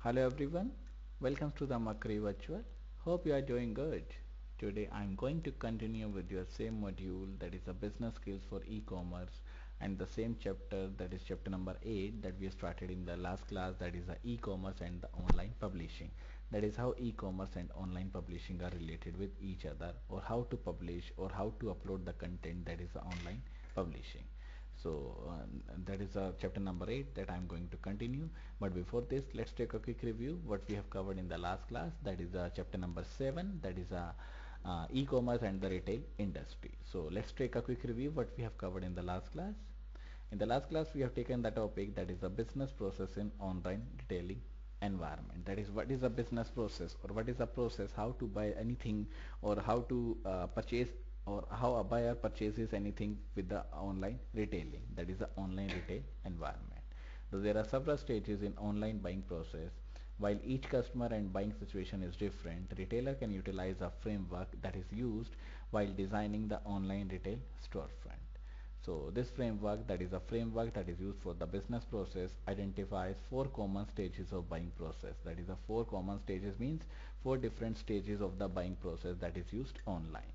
Hello everyone, welcome to the Makri Virtual. Hope you are doing good. Today I am going to continue with your same module, that is a business skills for e-commerce, and the same chapter, that is chapter number 8, that we started in the last class, that is the e-commerce and the online publishing. That is how e-commerce and online publishing are related with each other, or how to publish or how to upload the content, that is the online publishing. So that is chapter number 8 that I am going to continue. But before this, let's take a quick review what we have covered in the last class. That is chapter number 7, that is e-commerce and the retail industry. So let's take a quick review what we have covered in the last class. In the last class, we have taken the topic, that is the business process in online retailing environment. That is, what is a business process, or what is a process, how to buy anything, or how to purchase, or how a buyer purchases anything with the online retailing, that is the online retail environment. So there are several stages in online buying process. While each customer and buying situation is different, retailer can utilize a framework that is used while designing the online retail storefront. So this framework, that is a framework that is used for the business process, identifies four common stages of buying process. That is, the four common stages means four different stages of the buying process that is used online.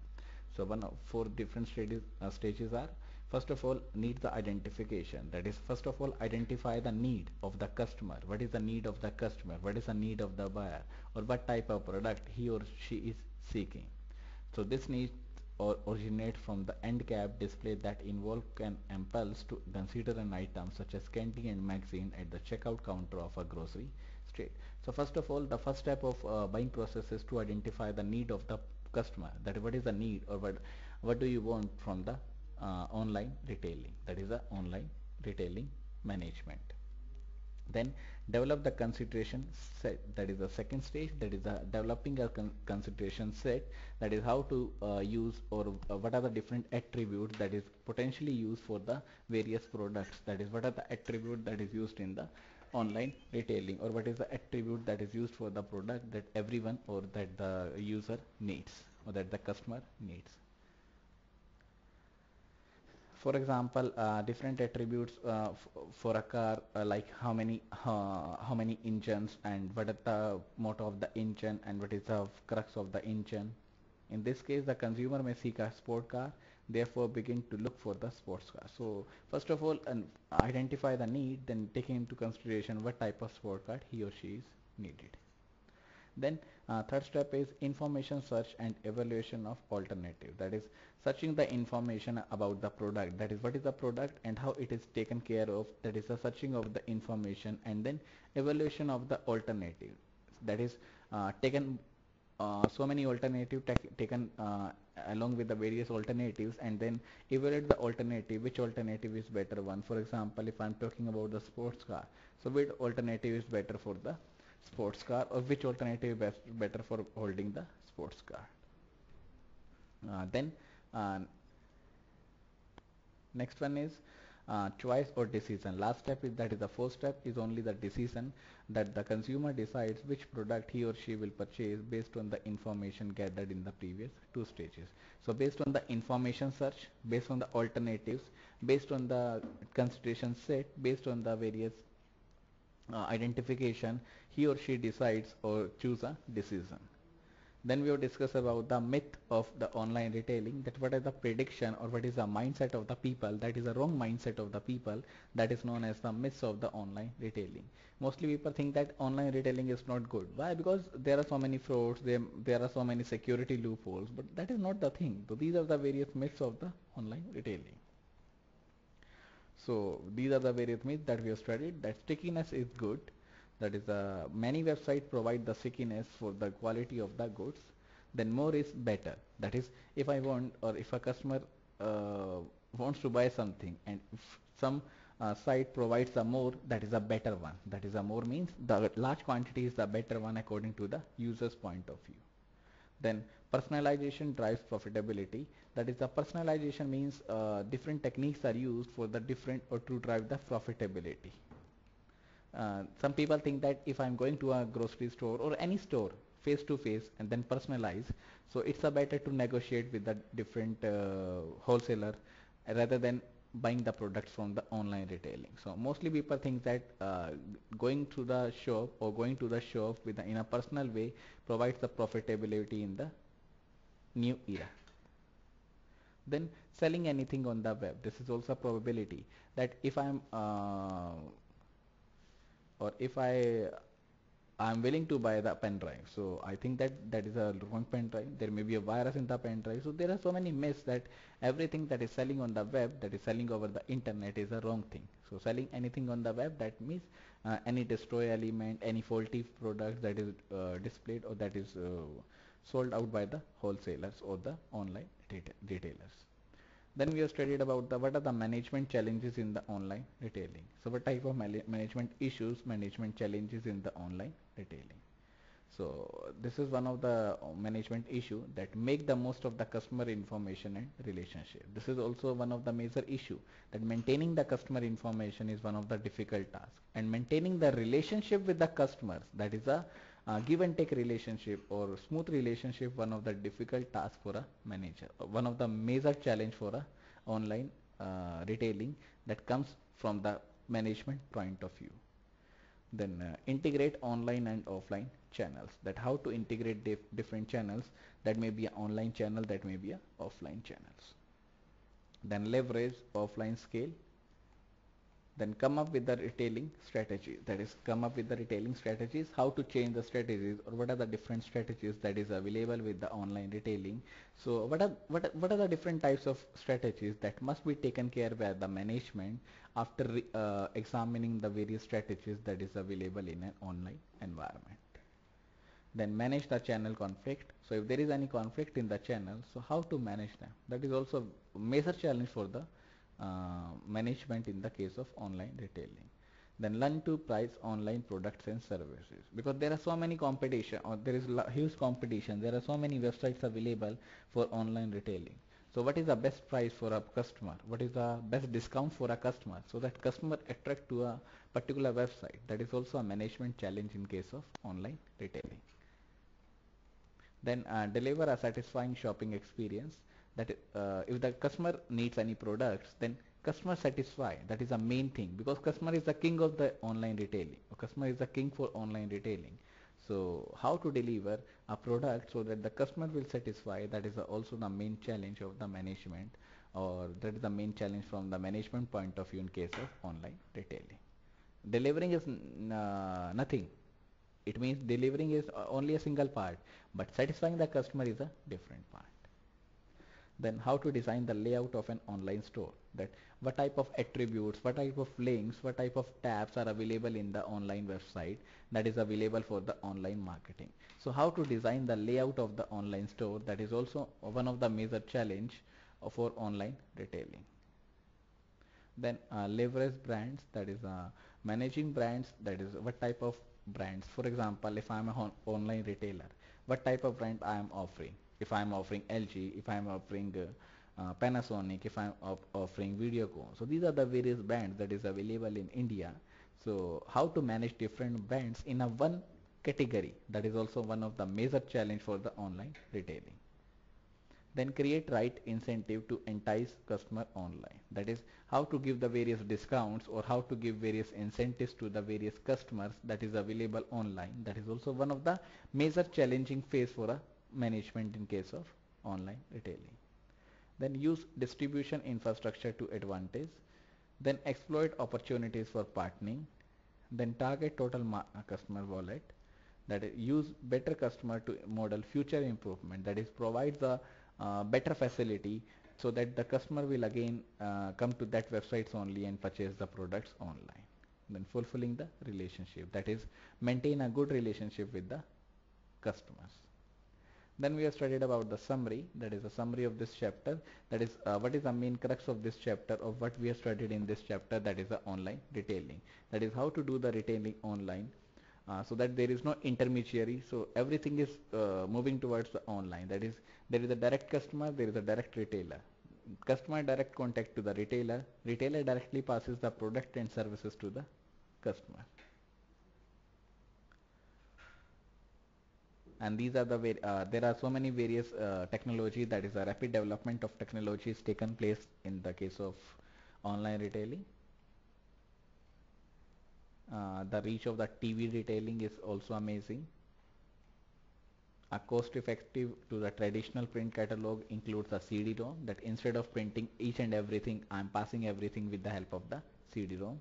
So one of four different stages are: first of all, need the identification. That is, first of all, identify the need of the customer. What is the need of the customer? What is the need of the buyer? Or what type of product he or she is seeking? So this needs or originate from the end cap display that involve an impulse to consider an item such as candy and magazine at the checkout counter of a grocery store. So first of all, the first step of buying process is to identify the need of the customer. That is, what is the need, or what do you want from the online retailing. That is the online retailing management. Then develop the consideration set. That is the second stage. That is the developing a consideration set. That is how to use, or what are the different attributes that is potentially used for the various products. That is, what are the attributes that is used in the online retailing, or what is the attribute that is used for the product that everyone, or that the user needs, or that the customer needs. For example, different attributes for a car, like how many engines, and what is the motor of the engine, and what is the crux of the engine. In this case, the consumer may seek a sport car, therefore begin to look for the sports car. So first of all, identify the need, then taking into consideration what type of sport car he or she is needed. Then third step is information search and evaluation of alternative. That is, searching the information about the product. That is, what is the product and how it is taken care of. That is the searching of the information, and then evaluation of the alternative. That is, taken so many alternative taken along with the various alternatives, and then evaluate the alternative, which alternative is better one. For example, if I'm talking about the sports car, so which alternative is better for the sports car, or which alternative is better for holding the sports car. Then next one is choice or decision. Last step is, that is the fourth step, is only the decision, that the consumer decides which product he or she will purchase based on the information gathered in the previous two stages. So based on the information search, based on the alternatives, based on the consideration set, based on the various identification, he or she decides or choose a decision. Then we will discuss about the myth of the online retailing, that what is the prediction, or what is the mindset of the people, that is a wrong mindset of the people, that is known as the myths of the online retailing. Mostly people think that online retailing is not good. Why? Because there are so many frauds, there are so many security loopholes, but that is not the thing. So these are the various myths of the online retailing. So these are the various myths that we have studied. That stickiness is good. That is, many websites provide the stickiness for the quality of the goods. Then more is better. That is, if I want, or if a customer wants to buy something, and if some site provides a more, that is a better one. That is, a more means the large quantity is the better one according to the user's point of view. Then personalization drives profitability. That is, the personalization means different techniques are used for the different, or to drive the profitability. Some people think that if I'm going to a grocery store or any store face to face and then personalize, so it's a better to negotiate with the different wholesaler rather than buying the products from the online retailing. So mostly people think that going to the shop or going to the shop in a personal way provides the profitability in the new era. Then selling anything on the web, this is also a probability that if I'm willing to buy the pen drive. So I think that that is a wrong pen drive. There may be a virus in the pen drive. So there are so many myths that everything that is selling on the web, that is selling over the internet, is a wrong thing. So selling anything on the web, that means any destroy element, any faulty product that is displayed or that is sold out by the wholesalers or the online retailers. Then we have studied about what are the management challenges in the online retailing. So what type of management issues, management challenges in the online retailing. So this is one of the management issue, that make the most of the customer information and relationship. This is also one of the major issue, that maintaining the customer information is one of the difficult tasks, and maintaining the relationship with the customers, that is a give and take relationship or smooth relationship, one of the difficult tasks for a manager, one of the major challenge for a online retailing, that comes from the management point of view. Then integrate online and offline channels, that how to integrate different channels, that may be an online channel, that may be a offline channels. Then leverage offline scale. Then come up with the retailing strategy, that is come up with the retailing strategies, how to change the strategies, or what are the different strategies that is available with the online retailing. So what are the different types of strategies that must be taken care by the management after examining the various strategies that is available in an online environment. Then manage the channel conflict. So if there is any conflict in the channel, so how to manage them, that is also a major challenge for the management in the case of online retailing. Then learn to price online products and services, because there are so many competition, or there is huge competition, there are so many websites available for online retailing. So what is the best price for a customer, what is the best discount for a customer, so that customer attract to a particular website, that is also a management challenge in case of online retailing. Then deliver a satisfying shopping experience, that if the customer needs any products, then customer satisfy, that is the main thing, because customer is the king of the online retailing, or customer is the king for online retailing. So how to deliver a product so that the customer will satisfy, that is also the main challenge of the management, or that is the main challenge from the management point of view in case of online retailing. Delivering is nothing, it means delivering is only a single part, but satisfying the customer is a different part. Then how to design the layout of an online store, that what type of attributes, what type of links, what type of tabs are available in the online website that is available for the online marketing. So how to design the layout of the online store, that is also one of the major challenge for online retailing. Then leverage brands, that is managing brands, that is what type of brands, for example, if I am an online retailer, what type of brand I am offering, if I am offering LG, if I am offering Panasonic, if I am offering Videocon. So these are the various brands that is available in India. So how to manage different brands in a one category, that is also one of the major challenge for the online retailing. Then create right incentive to entice customer online, that is how to give the various discounts or how to give various incentives to the various customers that is available online, that is also one of the major challenging phase for a management in case of online retailing. Then use distribution infrastructure to advantage, then exploit opportunities for partnering, then target total customer wallet, that is use better customer to model future improvement, that is provides a better facility so that the customer will again come to that websites only and purchase the products online. Then fulfilling the relationship, that is maintain a good relationship with the customers. Then we have studied about the summary, that is a summary of this chapter, that is what is the main crux of this chapter of what we have studied in this chapter, that is the online retailing, that is how to do the retailing online so that there is no intermediary, so everything is moving towards the online, that is there is a direct customer, there is a direct retailer, customer direct contact to the retailer, retailer directly passes the product and services to the customer. And these are the there are so many various technology, that is a rapid development of technology is taken place in the case of online retailing. The reach of the TV retailing is also amazing. A cost effective to the traditional print catalog includes a CD-ROM, that instead of printing each and everything, I'm passing everything with the help of the CD-ROM.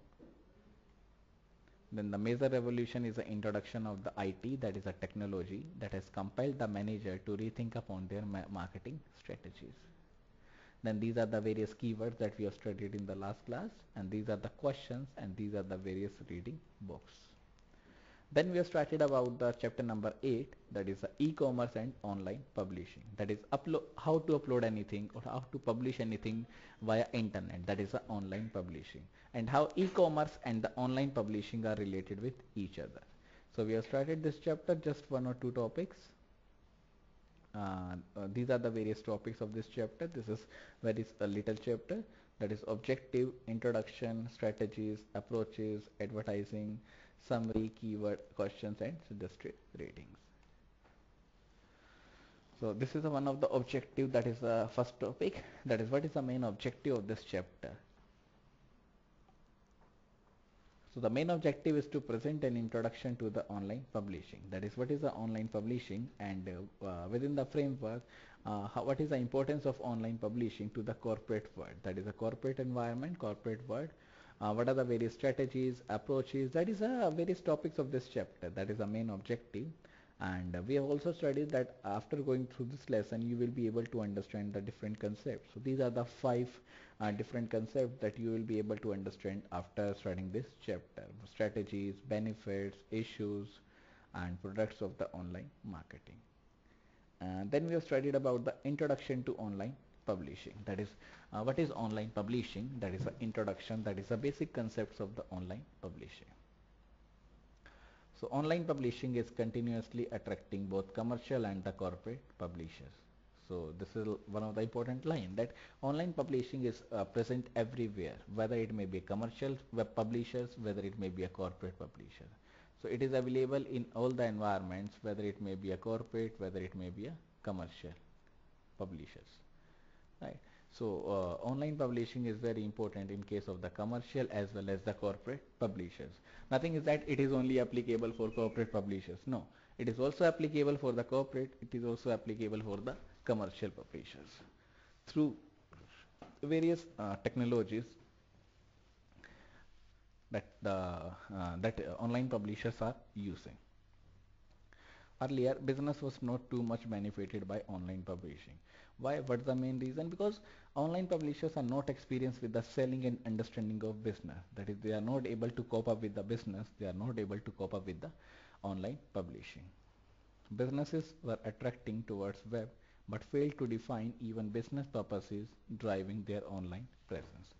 Then the major revolution is the introduction of the IT, that is a technology that has compelled the manager to rethink upon their marketing strategies. Then these are the various keywords that we have studied in the last class, and these are the questions, and these are the various reading books. Then we have started about the chapter number 8, that is the e-commerce and online publishing, that is how to upload anything or how to publish anything via internet, that is the online publishing, and how e-commerce and the online publishing are related with each other. So we have started this chapter, just one or two topics. These are the various topics of this chapter. This is very a little chapter, that is objective, introduction, strategies, approaches, advertising, summary, keyword, questions, and suggested ratings. So this is one of the objective, that is the first topic, that is what is the main objective of this chapter. So the main objective is to present an introduction to the online publishing, that is what is the online publishing, and within the framework what is the importance of online publishing to the corporate world, that is a corporate environment, corporate world. What are the various strategies, approaches, that is various topics of this chapter, that is the main objective. And we have also studied that after going through this lesson you will be able to understand the different concepts. So these are the 5 different concepts that you will be able to understand after studying this chapter: strategies, benefits, issues, and products of the online marketing. Then we have studied about the introduction to online publishing, that is what is online publishing, that is the introduction, that is the basic concepts of the online publishing. So online publishing is continuously attracting both commercial and the corporate publishers. So this is one of the important line, that online publishing is present everywhere, whether it may be commercial web publishers, whether it may be a corporate publisher. So it is available in all the environments, whether it may be a corporate, whether it may be a commercial publishers, right? So online publishing is very important in case of the commercial as well as the corporate publishers. Nothing is that it is only applicable for corporate publishers. No, it is also applicable for the corporate, it is also applicable for the commercial publishers through various technologies that online publishers are using. Earlier, business was not too much benefited by online publishing. Why? What's the main reason? Because online publishers are not experienced with the selling and understanding of business. That is, they are not able to cope up with the business. They are not able to cope up with the online publishing. Businesses were attracting towards web, but failed to define even business purposes driving their online presence.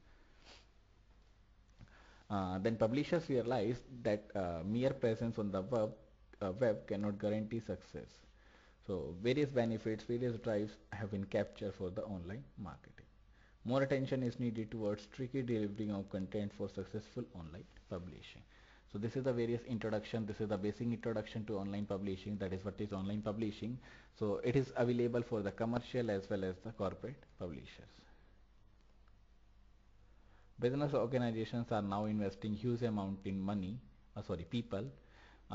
Then publishers realized that mere presence on the web cannot guarantee success. So various benefits, various drives have been captured for the online marketing. More attention is needed towards tricky delivering of content for successful online publishing. So this is the various introduction, this is the basic introduction to online publishing, that is what is online publishing. So it is available for the commercial as well as the corporate publishers. Business organizations are now investing huge amount in money, people,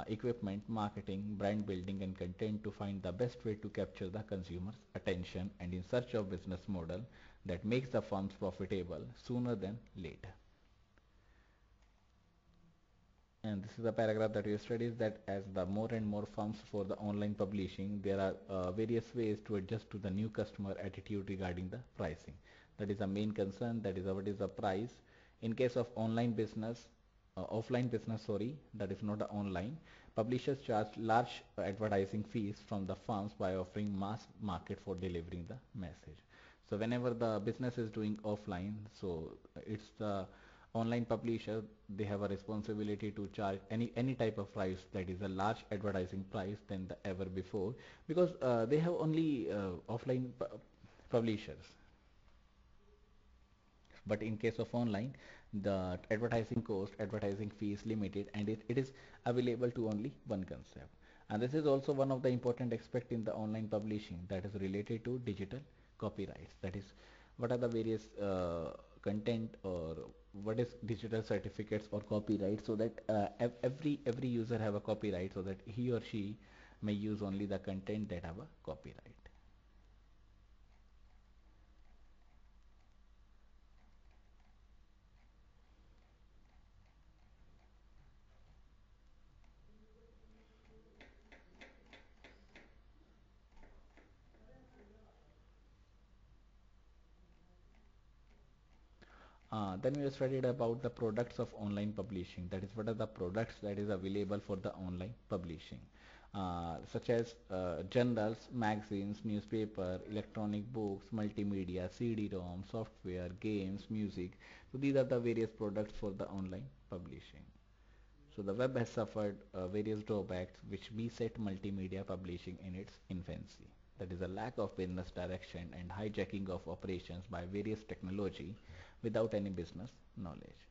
equipment, marketing, brand building, and content to find the best way to capture the consumer's attention, and in search of business model that makes the firms profitable sooner than later. And this is the paragraph that we studied, that as the more and more firms for the online publishing, there are various ways to adjust to the new customer attitude regarding the pricing. That is the main concern, that is what is the price. In case of online business, offline business, that is not the online, publishers charge large advertising fees from the firms by offering mass market for delivering the message. So whenever the business is doing offline, so it's the online publisher, they have a responsibility to charge any type of price that is a large advertising price than the ever before, because they have only offline publishers. But in case of online, the advertising cost, advertising fee is limited, and it is available to only one concept. And this is also one of the important aspect in the online publishing, that is related to digital copyrights. That is, what are the various content, or what is digital certificates or copyright, so that every user have a copyright, so that he or she may use only the content that have a copyright. Then we have studied about the products of online publishing. That is, what are the products that is available for the online publishing, such as journals, magazines, newspaper, electronic books, multimedia, CD-ROM, software, games, music. So these are the various products for the online publishing. So the web has suffered various drawbacks which beset multimedia publishing in its infancy. That is a lack of business direction and hijacking of operations by various technology without any business knowledge.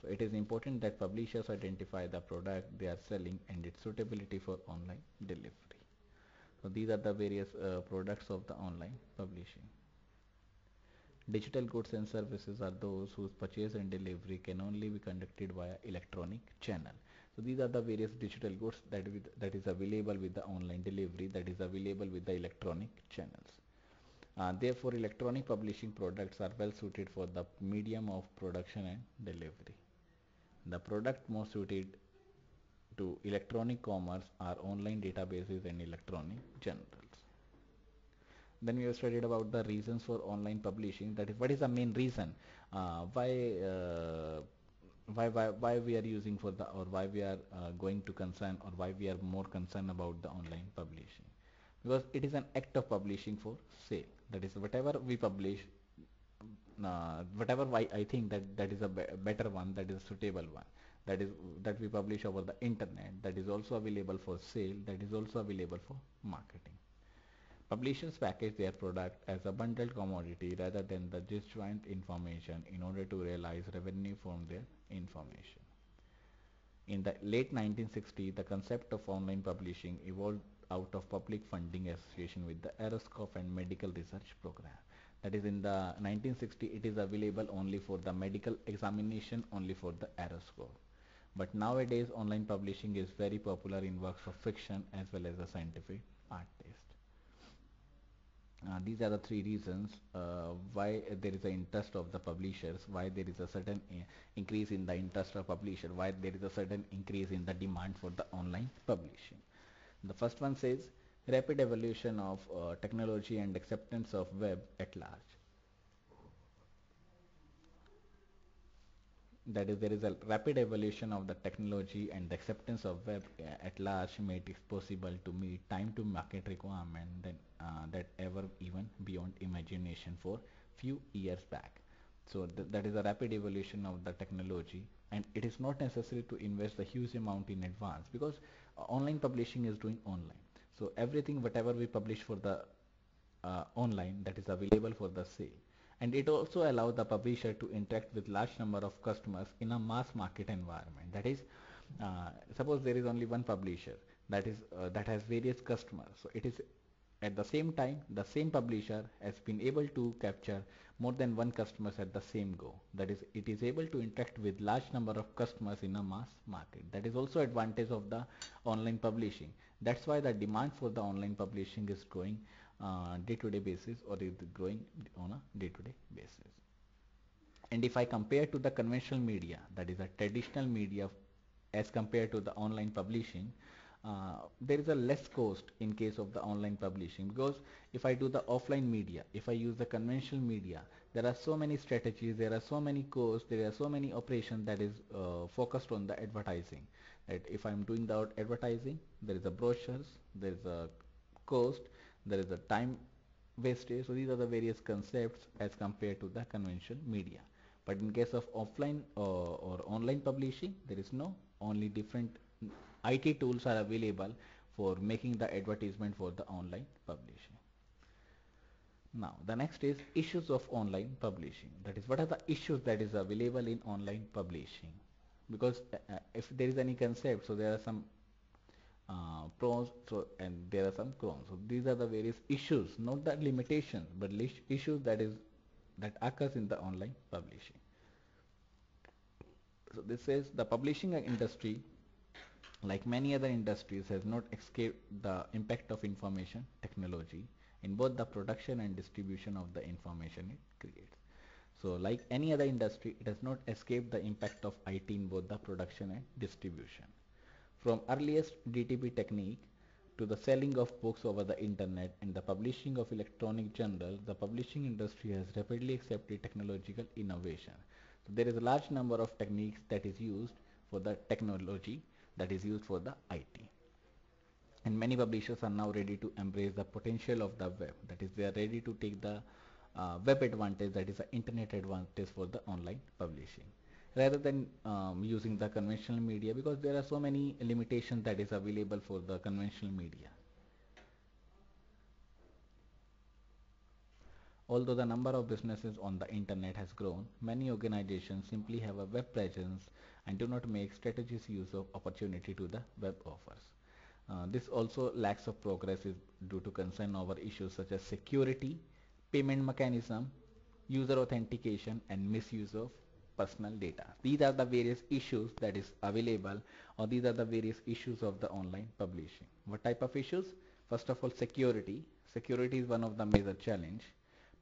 So it is important that publishers identify the product they are selling and its suitability for online delivery. So these are the various products of the online publishing. Digital goods and services are those whose purchase and delivery can only be conducted via electronic channel. So these are the various digital goods that is available with the online delivery, that is available with the electronic channels. Therefore, electronic publishing products are well suited for the medium of production and delivery. The product most suited to electronic commerce are online databases and electronic journals. Then we have studied about the reasons for online publishing. That is, what is the main reason uh, why, uh, why we are using for the, or why we are going to concern, or why we are more concerned about the online publishing. Because it is an act of publishing for sale. That is, whatever we publish, whatever I think that that is a better one, that is a suitable one, that is that we publish over the internet, that is also available for sale, that is also available for marketing. Publishers package their product as a bundled commodity rather than the disjoint information in order to realize revenue from their information. In the late 1960s, the concept of online publishing evolved out of public funding association with the Aeroscope and Medical Research Program. That is, in the 1960s, it is available only for the medical examination, only for the Aeroscope. But nowadays, online publishing is very popular in works of fiction as well as the scientific artists. These are the three reasons why there is an interest of the publishers, why there is a certain increase in the interest of publisher, why there is a certain increase in the demand for the online publishing. The first one says rapid evolution of technology and acceptance of web at large. That is, there is a rapid evolution of the technology and the acceptance of web at large made it possible to meet time to market requirement that ever even beyond imagination for few years back. So that is a rapid evolution of the technology, and it is not necessary to invest a huge amount in advance, because online publishing is doing online. So everything whatever we publish for the online, that is available for the sale. And it also allows the publisher to interact with large number of customers in a mass market environment. That is, suppose there is only one publisher that has various customers. So it is at the same time the same publisher has been able to capture more than one customers at the same go. That is, it is able to interact with large number of customers in a mass market. That is also advantage of the online publishing. That's why the demand for the online publishing is growing day-to-day basis, or is growing on a day-to-day basis. And if I compare to the conventional media, that is a traditional media, as compared to the online publishing, there is a less cost in case of the online publishing, because if I do the offline media, if I use the conventional media, there are so many strategies, there are so many costs, there are so many operations that is focused on the advertising. That if I'm doing the advertising, there is a brochures, there is a cost, there is a time wastage. So these are the various concepts as compared to the conventional media. But in case of offline or online publishing, there is no, only different IT tools are available for making the advertisement for the online publishing. Now the next is issues of online publishing. That is, what are the issues that is available in online publishing? Because if there is any concept, so there are some pros, so and there are some cons. So these are the various issues, not the limitations, but issues that is that occurs in the online publishing. So this is the publishing industry, like many other industries, has not escaped the impact of information technology in both the production and distribution of the information it creates. So like any other industry, it has not escaped the impact of IT in both the production and distribution. From earliest DTP technique to the selling of books over the internet and the publishing of electronic journals, the publishing industry has rapidly accepted technological innovation. So there is a large number of techniques that is used for the technology that is used for the IT. And many publishers are now ready to embrace the potential of the web. That is, they are ready to take the web advantage, that is the internet advantage for the online publishing, rather than using the conventional media, because there are so many limitations that is available for the conventional media. Although the number of businesses on the internet has grown, many organizations simply have a web presence and do not make strategic use of opportunity to the web offers. This also lacks of progress is due to concern over issues such as security, payment mechanism, user authentication, and misuse of personal data. These are the various issues that is available, or these are the various issues of the online publishing. What type of issues? First of all, security. Security is one of the major challenge.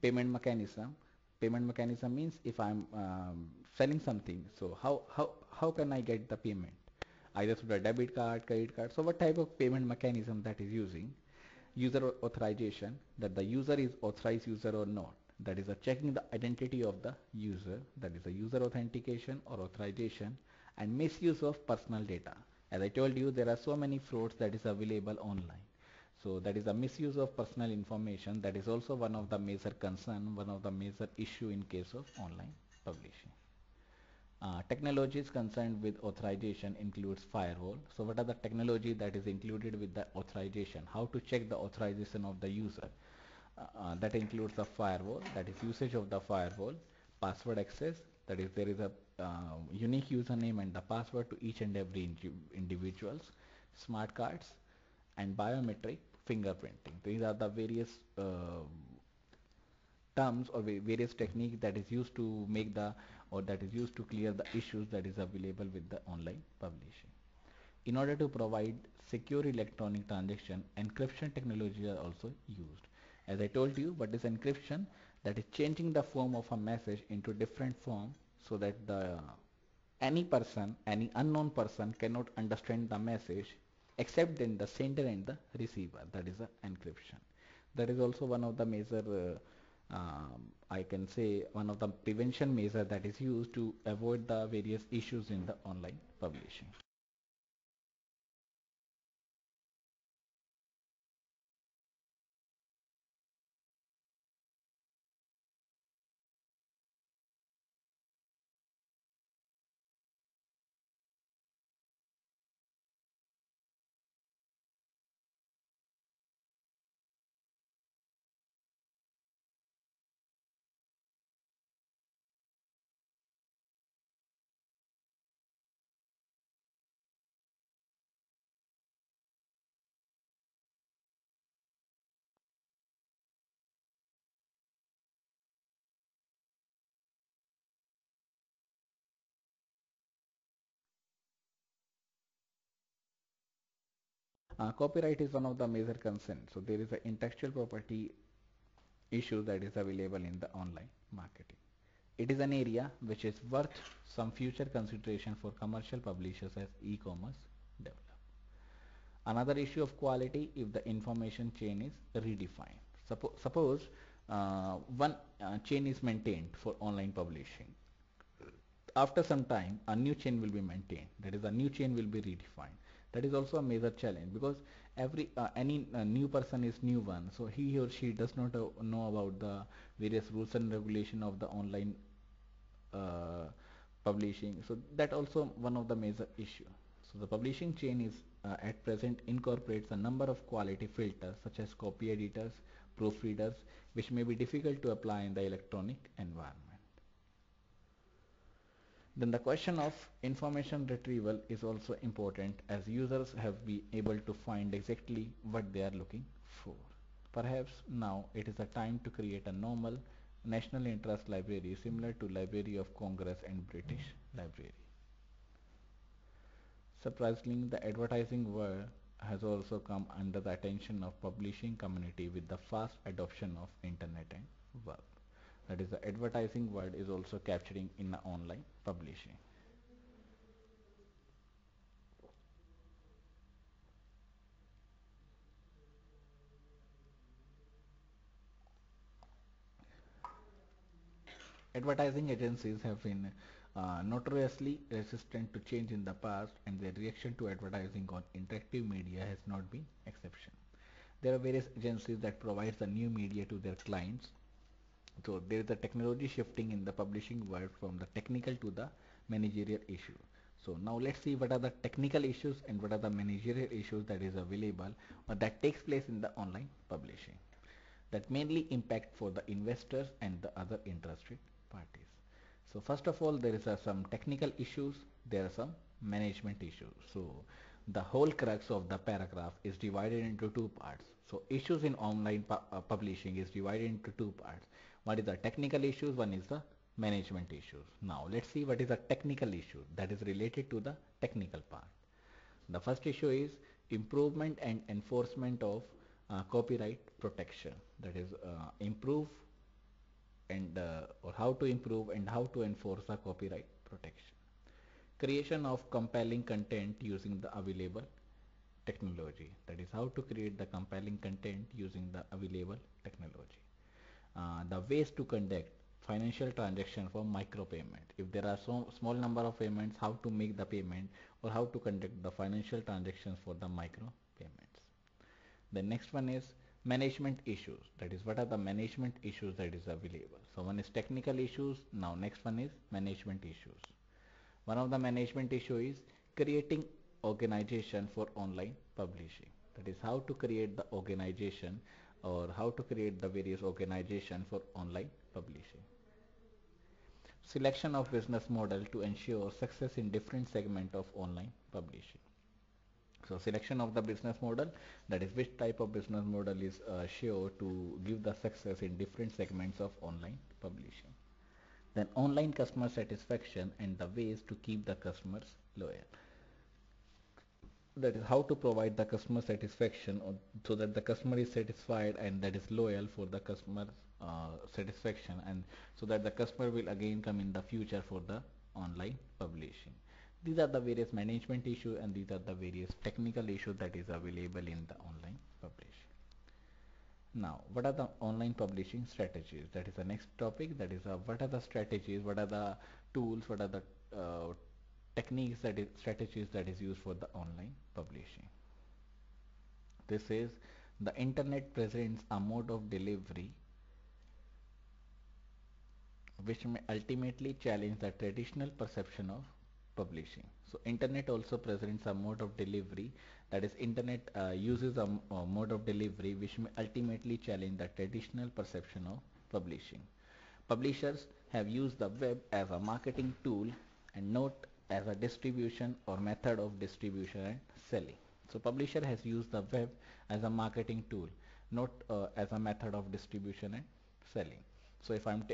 Payment mechanism. Payment mechanism means if I'm selling something, so how can I get the payment? Either through the debit card, credit card. So what type of payment mechanism that is using? User authorization, that the user is authorized user or not. That is checking the identity of the user, that is a user authentication or authorization. And misuse of personal data. As I told you, there are so many frauds that is available online. So that is a misuse of personal information. That is also one of the major concern, one of the major issue in case of online publishing. Technologies concerned with authorization includes firewall. So what are the technology that is included with the authorization? How to check the authorization of the user? That includes a firewall, that is usage of the firewall, password access, that is there is a unique username and the password to each and every individuals, smart cards, and biometric fingerprinting. These are the various terms or various techniques that is used to make the, or that is used to clear the issues that is available with the online publishing. In order to provide secure electronic transaction, encryption technology are also used. As I told you, what is encryption? That is changing the form of a message into different form, so that the any person, any unknown person cannot understand the message except then the sender and the receiver. That is the encryption. That is also one of the major I can say one of the prevention measure that is used to avoid the various issues in the online publishing. Copyright is one of the major concerns. So there is an intellectual property issue that is available in the online marketing. It is an area which is worth some future consideration for commercial publishers as e-commerce develop. Another issue of quality if the information chain is redefined. Suppose one chain is maintained for online publishing. After some time, a new chain will be maintained. That is, a new chain will be redefined. That is also a major challenge, because every any new person is new one, so he or she does not know about the various rules and regulation of the online uh, publishing. So that also one of the major issue. So the publishing chain is at present incorporates a number of quality filters such as copy editors, proofreaders, which may be difficult to apply in the electronic environment. Then the question of information retrieval is also important, as users have been able to find exactly what they are looking for. Perhaps now it is a time to create a normal national interest library similar to Library of Congress and British Library. Surprisingly, the advertising world has also come under the attention of publishing community with the fast adoption of internet and web. That is, the advertising world is also capturing in the online publishing. Advertising agencies have been notoriously resistant to change in the past, and their reaction to advertising on interactive media has not been exception. There are various agencies that provide the new media to their clients. So there is a technology shifting in the publishing world from the technical to the managerial issue. So now let's see what are the technical issues and what are the managerial issues that is available or that takes place in the online publishing that mainly impact for the investors and the other interested parties. So first of all, there is some technical issues, there are some management issues. So the whole crux of the paragraph is divided into two parts. So issues in online publishing is divided into two parts. One is the technical issues, one is the management issues. Now let's see what is a technical issue that is related to the technical part. The first issue is improvement and enforcement of copyright protection. That is improve and or how to improve and how to enforce the copyright protection. Creation of compelling content using the available technology. That is how to create the compelling content using the available technology. The ways to conduct financial transaction for micropayment. If there are so small number of payments, how to make the payment or how to conduct the financial transactions for the micro payments. The next one is management issues. That is what are the management issues that is available. So one is technical issues. Now next one is management issues. One of the management issue is creating organization for online publishing. That is how to create the organization or how to create the various organization for online publishing. Selection of business model to ensure success in different segment of online publishing. So selection of the business model, that is which type of business model is sure to give the success in different segments of online publishing. Then online customer satisfaction and the ways to keep the customers loyal. That is how to provide the customer satisfaction so that the customer is satisfied and that is loyal for the customer satisfaction, and so that the customer will again come in the future for the online publishing. These are the various management issues and these are the various technical issues that is available in the online publishing. Now, what are the online publishing strategies? That is the next topic. That is what are the strategies, what are the tools, what are the techniques, that is strategies that is used for the online publishing. This is the internet presents a mode of delivery which may ultimately challenge the traditional perception of publishing. So internet also presents a mode of delivery, that is internet uses a mode of delivery which may ultimately challenge the traditional perception of publishing. Publishers have used the web as a marketing tool and not as a distribution or method of distribution and selling. So publisher has used the web as a marketing tool, not as a method of distribution and selling. So if I'm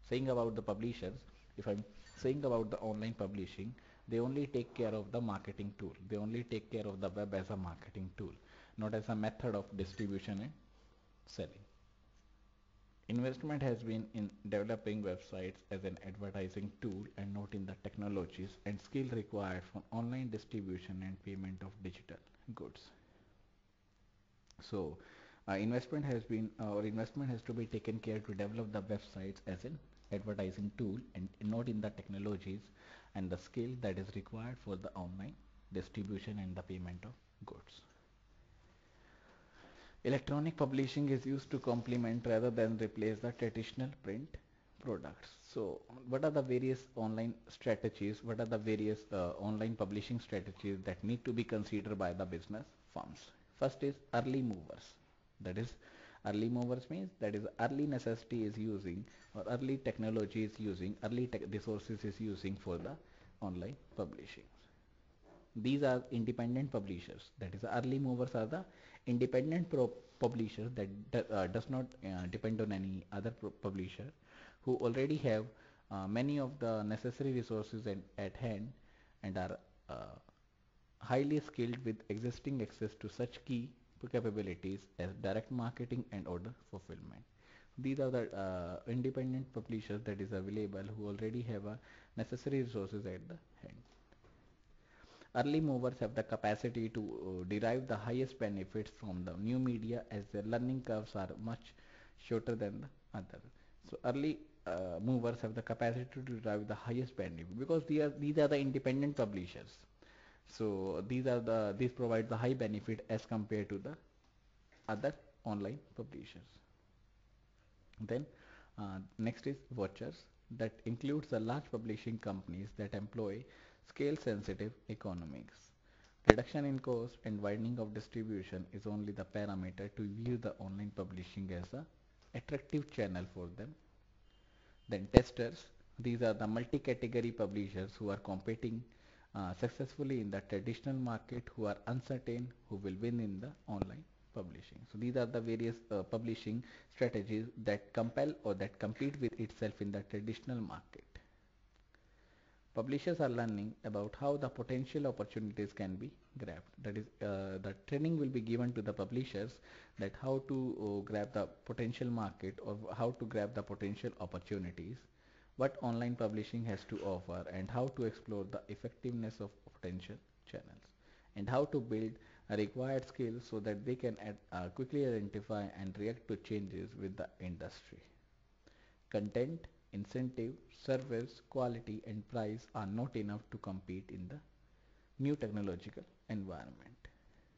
saying about the publishers, if I'm saying about the online publishing, they only take care of the marketing tool. They only take care of the web as a marketing tool, not as a method of distribution and selling. Investment has been in developing websites as an advertising tool and not in the technologies and skill required for online distribution and payment of digital goods. So investment has been or investment has to be taken care to develop the websites as an advertising tool and not in the technologies and the skill that is required for the online distribution and the payment of goods. Electronic publishing is used to complement rather than replace the traditional print products. So what are the various online strategies, what are the various online publishing strategies that need to be considered by the business firms? First is early movers. That is, early movers means that is early necessity is using or early technology is using, early resources is using for the online publishing. These are independent publishers. That is, early movers are the independent publishers that does not depend on any other publisher, who already have many of the necessary resources at hand and are uh, highly skilled with existing access to such key capabilities as direct marketing and order fulfillment. These are the independent publishers that is available, who already have necessary resources at the hand. Early movers have the capacity to derive the highest benefits from the new media, as their learning curves are much shorter than the others. So early movers have the capacity to derive the highest benefit because these are the independent publishers. So these provide the high benefit as compared to the other online publishers. Then next is watchers, that includes the large publishing companies that employ scale sensitive economics. Reduction in cost and widening of distribution is only the parameter to view the online publishing as a attractive channel for them. Then testers, these are the multi-category publishers who are competing successfully in the traditional market, who are uncertain who will win in the online publishing. So these are the various publishing strategies that compel or that compete with itself in the traditional market. Publishers are learning about how the potential opportunities can be grabbed. That is, the training will be given to the publishers that how to grab the potential market, or how to grab the potential opportunities, what online publishing has to offer, and how to explore the effectiveness of potential channels, and how to build a required skills so that they can quickly identify and react to changes with the industry. Content, incentive, service, quality, and price are not enough to compete in the new technological environment.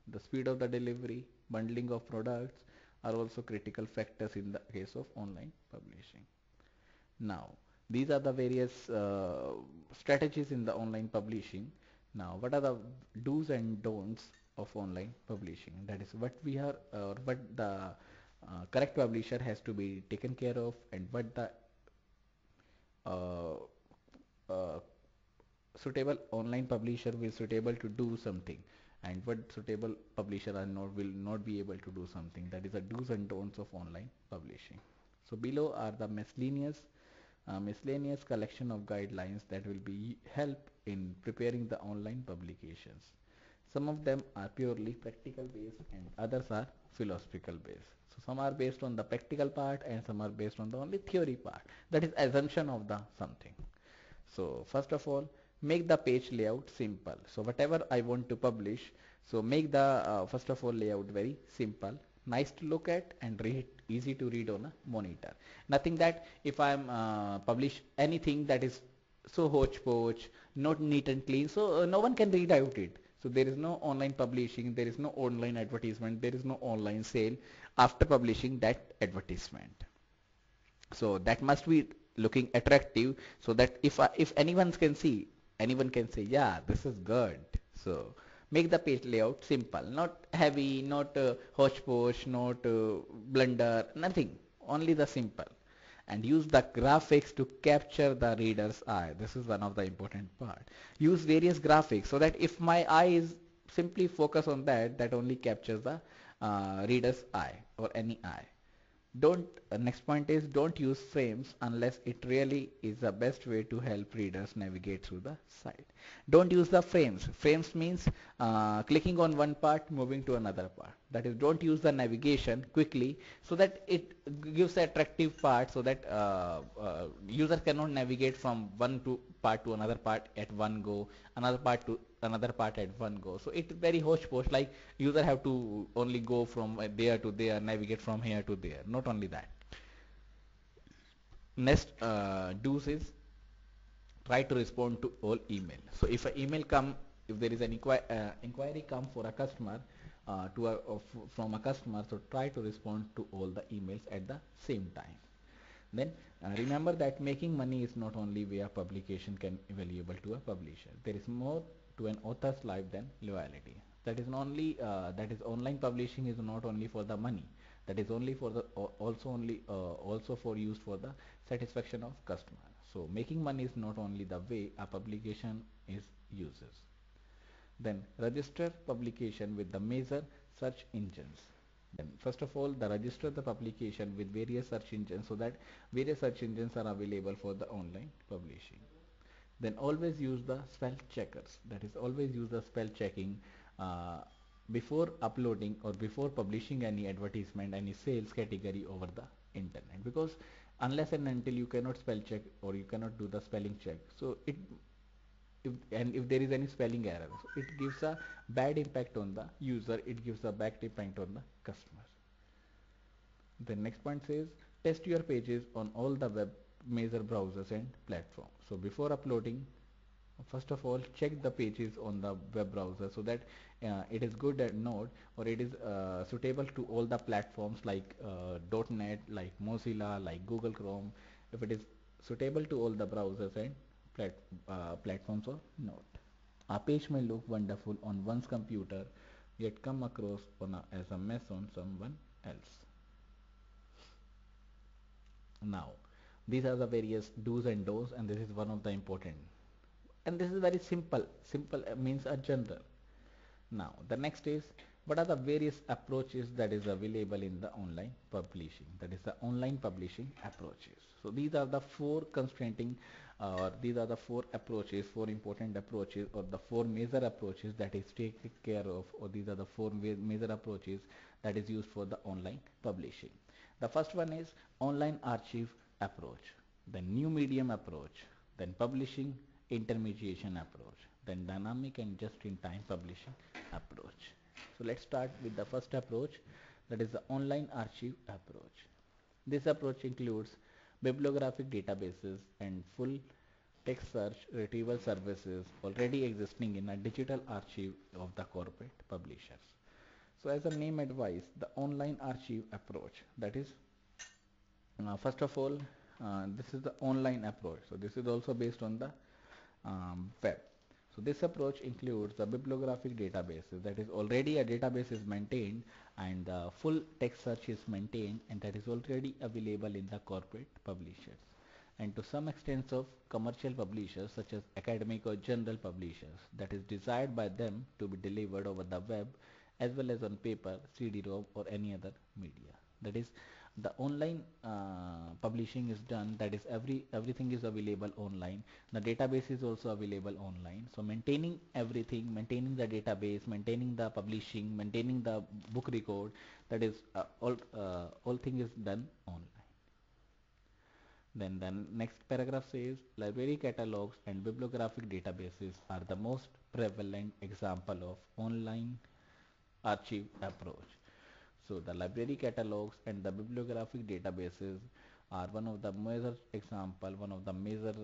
The speed of the delivery, bundling of products are also critical factors in the case of online publishing. Now, these are the various strategies in the online publishing. Now, what are the do's and don'ts of online publishing? That is what we are, what the correct publisher has to be taken care of, and what the uh, uh, suitable online publisher will suitable to do something, and what suitable publisher are not will not be able to do something. That is the do's and don'ts of online publishing. So below are the miscellaneous collection of guidelines that will be help in preparing the online publications. Some of them are purely practical based and others are philosophical based. So some are based on the practical part and some are based on the only theory part. That is assumption of the something. So first of all, make the page layout simple. So whatever I want to publish, so make the first of all layout very simple, nice to look at and read, easy to read on a monitor. Nothing that if I'm publish anything that is so hodgepodge, not neat and clean, so no one can read out it. So there is no online publishing, there is no online advertisement, there is no online sale after publishing that advertisement. So that must be looking attractive, so that if anyone can say, yeah, this is good. So make the page layout simple, not heavy, not hodgepodge, not blunder, nothing, only the simple. And use the graphics to capture the reader's eye. This is one of the important part. Use various graphics so that if my eye is simply focus on that, that only captures the reader's eye or any eye. Don't Next point is, don't use frames unless it really is the best way to help readers navigate through the site. Don't use the frames. Frames means clicking on one part, moving to another part. That is, don't use the navigation quickly so that it gives the attractive part, so that user cannot navigate from one to part to another part at one go, another part to another part at one go. So it's very hodgepodge, like user have to only go from there to there, navigate from here to there. Not only that. Next do's is, try to respond to all email. So if an email come, if there is an inquiry come for a customer from a customer, so try to respond to all the emails at the same time. Then remember that making money is not only via publication can be valuable to a publisher. There is more to an author's life than loyalty. That is only that is online publishing is not only for the money. That is only for the also for use for the satisfaction of customer. So making money is not only the way a publication is uses. Then register publication with the major search engines. Then first of all, the register the publication with various search engines so that various search engines are available for the online publishing. Then always use the spell checkers, that is always use the spell checking uh, before uploading or before publishing any advertisement, any sales category over the internet, because unless and until you cannot spell check or you cannot do the spelling check, so it if there is any spelling error, so it gives a bad impact on the user, it gives a bad impact on the customer. The next point says test your pages on all the web major browsers and platforms. So before uploading, first of all check the pages on the web browser so that it is good at Node, or it is suitable to all the platforms like .NET, like Mozilla, like Google Chrome, if it is suitable to all the browsers and platforms or not. A page may look wonderful on one's computer yet come across as a mess on someone else. Now these are the various do's and don'ts, and this is one of the important, and this is very simple means a general. Now the next is what are the various approaches that is available in the online publishing, that is the online publishing approaches. So these are the four constraining these are the four approaches, four important approaches, or the four major approaches that is taken care of, or these are the four major approaches that is used for the online publishing. The first one is online archive approach, then new medium approach, then publishing intermediation approach, then dynamic and just-in-time publishing approach. So let's start with the first approach, that is the online archive approach. This approach includes bibliographic databases and full text search retrieval services already existing in a digital archive of the corporate publishers. So as a name advice, the online archive approach, that is first of all this is the online approach. So this is also based on the web. So this approach includes the bibliographic databases, that is already a database is maintained and the full text search is maintained, and that is already available in the corporate publishers, and to some extent of commercial publishers such as academic or general publishers, that is desired by them to be delivered over the web as well as on paper, CD-ROM or any other media. That is the online publishing is done, that is everything is available online, the database is also available online. So maintaining everything, maintaining the database, maintaining the publishing, maintaining the book record, that is all thing is done online. Then the next paragraph says library catalogs and bibliographic databases are the most prevalent example of online archive approach. So the library catalogs and the bibliographic databases are one of the major example, one of the major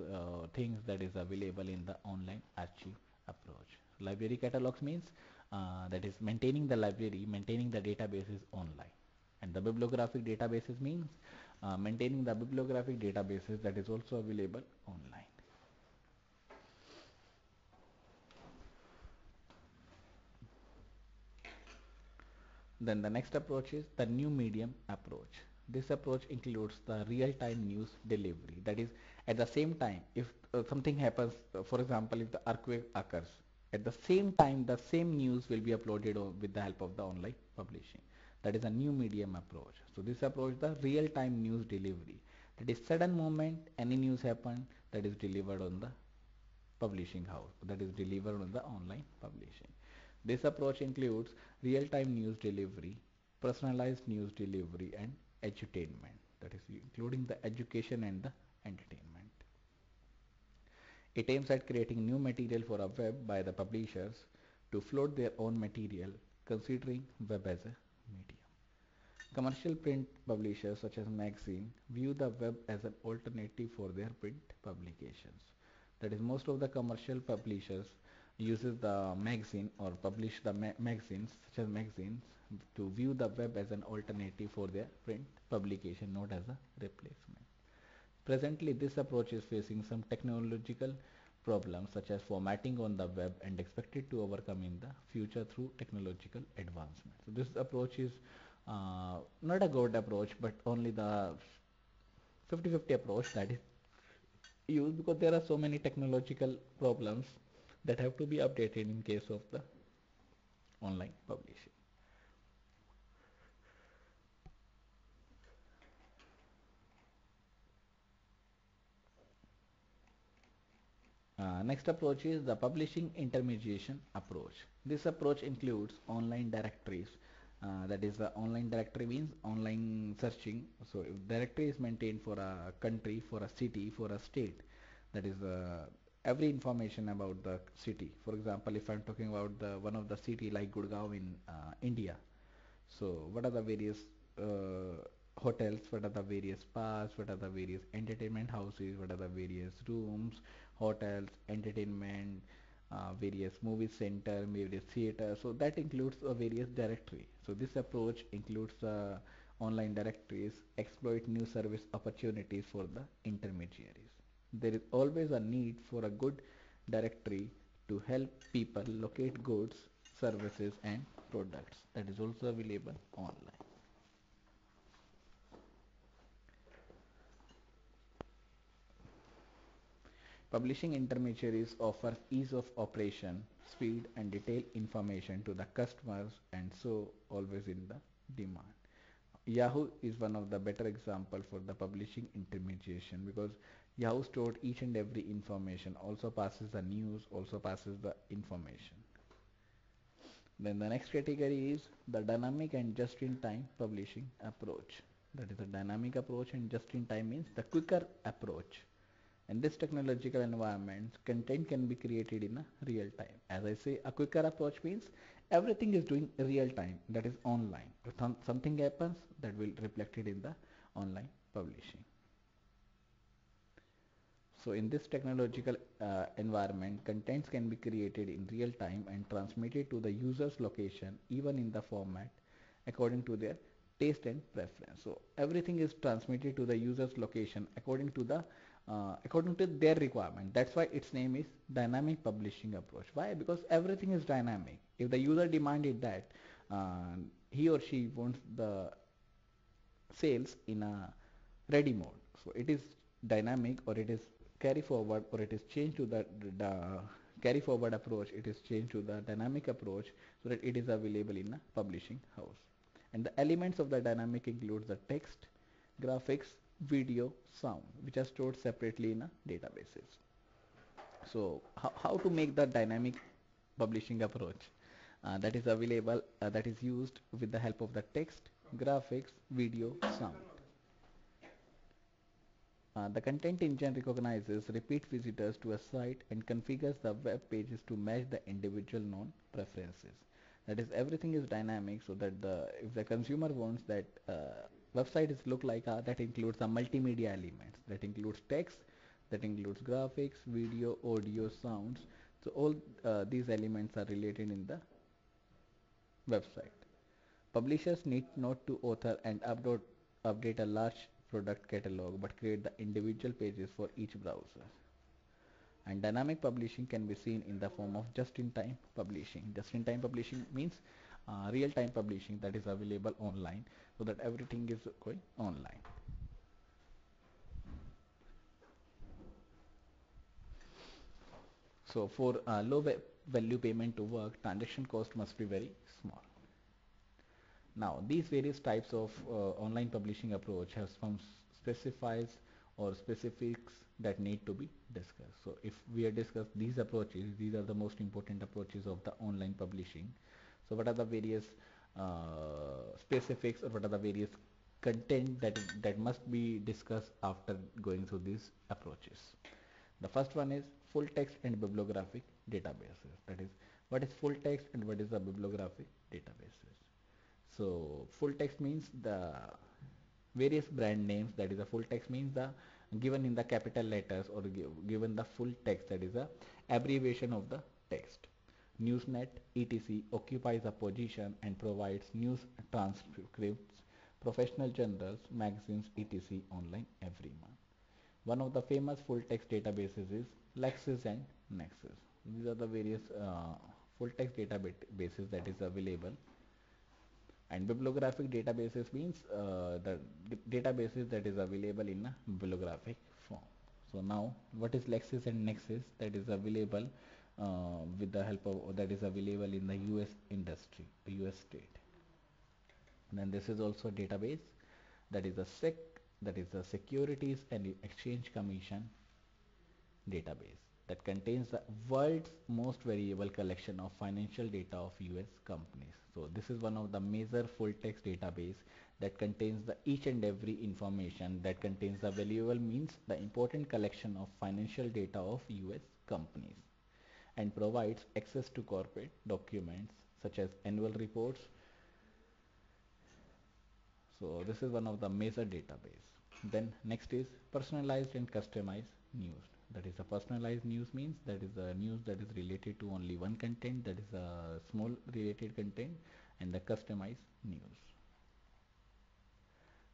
things that is available in the online archive approach. Library catalogs means that is maintaining the library, maintaining the databases online, and the bibliographic databases means maintaining the bibliographic databases that is also available online. Then the next approach is the new medium approach. This approach includes the real-time news delivery. That is, at the same time, if something happens, for example, if the earthquake occurs, at the same time, the same news will be uploaded with the help of the online publishing. That is a new medium approach. So this approach is the real-time news delivery. That is sudden moment, any news happen, that is delivered on the publishing house, that is delivered on the online publishing. This approach includes real-time news delivery, personalized news delivery, and edutainment, that is including the education and the entertainment. It aims at creating new material for a web by the publishers to float their own material, considering web as a medium. Commercial print publishers such as magazine view the web as an alternative for their print publications. That is, most of the commercial publishers uses the magazine or publish the magazines such as magazines to view the web as an alternative for their print publication, not as a replacement. Presently, this approach is facing some technological problems such as formatting on the web and expected to overcome in the future through technological advancement. So this approach is not a good approach, but only the 50-50 approach that is used, because there are so many technological problems that have to be updated in case of the online publishing. Next approach is the publishing intermediation approach. This approach includes online directories. That is, the online directory means online searching. So if directory is maintained for a country, for a city, for a state, that is every information about the city. For example, if I'm talking about the one of the city like Gurgaon in India, so what are the various hotels, what are the various spas, what are the various entertainment houses, what are the various rooms, hotels, entertainment, various movie center, various theater. So that includes a various directory. So this approach includes online directories, exploit new service opportunities for the intermediaries. There is always a need for a good directory to help people locate goods, services and products that is also available online. Publishing intermediaries offer ease of operation, speed and detailed information to the customers and so always in the demand. Yahoo is one of the better example for the publishing intermediation because Yahoo stored each and every information, also passes the news, also passes the information. Then the next category is the dynamic and just-in-time publishing approach. That is a dynamic approach, and just-in-time means the quicker approach. In this technological environment, content can be created in a real time. As I say, a quicker approach means everything is doing real time, that is online. If something happens, that will reflect it in the online publishing. So in this technological environment, contents can be created in real time and transmitted to the user's location, even in the format according to their taste and preference. So everything is transmitted to the user's location according to their requirement. That's why its name is dynamic publishing approach. Why? Because everything is dynamic. If the user demanded that he or she wants the sales in a ready mode, so it is dynamic, or it is carry forward, or it is changed to the carry forward approach, it is changed to the dynamic approach so that it is available in a publishing house. And the elements of the dynamic includes the text, graphics, video, sound, which are stored separately in a databases. So how to make the dynamic publishing approach that is available, that is used with the help of the text, graphics, video, sound. The content engine recognizes repeat visitors to a site and configures the web pages to match the individual known preferences. That is, everything is dynamic, so that if the consumer wants that website is look like, that includes the multimedia elements, that includes text, that includes graphics, video, audio, sounds. So all these elements are related in the website. Publishers need not to author and update a large product catalog, but create the individual pages for each browser. And dynamic publishing can be seen in the form of just-in-time publishing. Just-in-time publishing means real-time publishing that is available online, so that everything is going online. So for low value payment to work, transaction cost must be very small. Now, these various types of online publishing approach have some specifies or specifics that need to be discussed. So if we are discuss these approaches, these are the most important approaches of the online publishing. So what are the various specifics, or what are the various content that must be discussed after going through these approaches? The first one is full text and bibliographic databases. That is, what is full text and what is the bibliographic databases? So full text means the various brand names, that is a full text means the given in the capital letters, or given the full text, that is a abbreviation of the text. Newsnet etc occupies a position and provides news transcripts, professional journals, magazines etc online every month. One of the famous full text databases is Lexis and Nexus. These are the various full text databases that is available. And bibliographic databases means the databases that is available in a bibliographic form. So now what is Lexis and Nexus? That is available with the help of that is available in the US industry, US state. And then this is also a database that is the Securities and Exchange Commission database that contains the world's most variable collection of financial data of US companies. So this is one of the major full text database that contains the each and every information that contains the valuable means the important collection of financial data of US companies and provides access to corporate documents such as annual reports. So this is one of the major database. Then next is personalized and customized news. That is a personalized news means that is a news that is related to only one content, that is a small related content, and the customized news.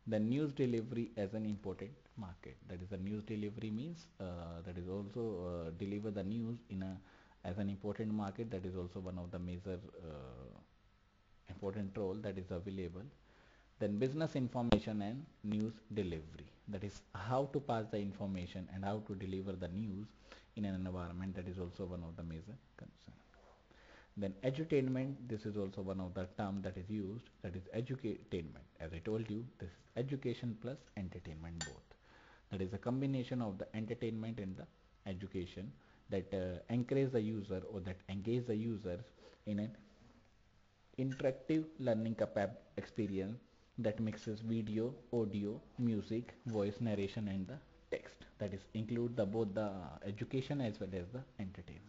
The news delivery as an important market. That is a news delivery means that is also deliver the news in a as an important market. That is also one of the major important role that is available. Then business information and news delivery. That is how to pass the information and how to deliver the news in an environment. That is also one of the major concern. Then edutainment, this is also one of the term that is used, that is edutainment. As I told you, this is education plus entertainment both. That is a combination of the entertainment and the education that encourage the user or that engage the users in an interactive learning experience that mixes video, audio, music, voice narration and the text. That is include the both the education as well as the entertainment.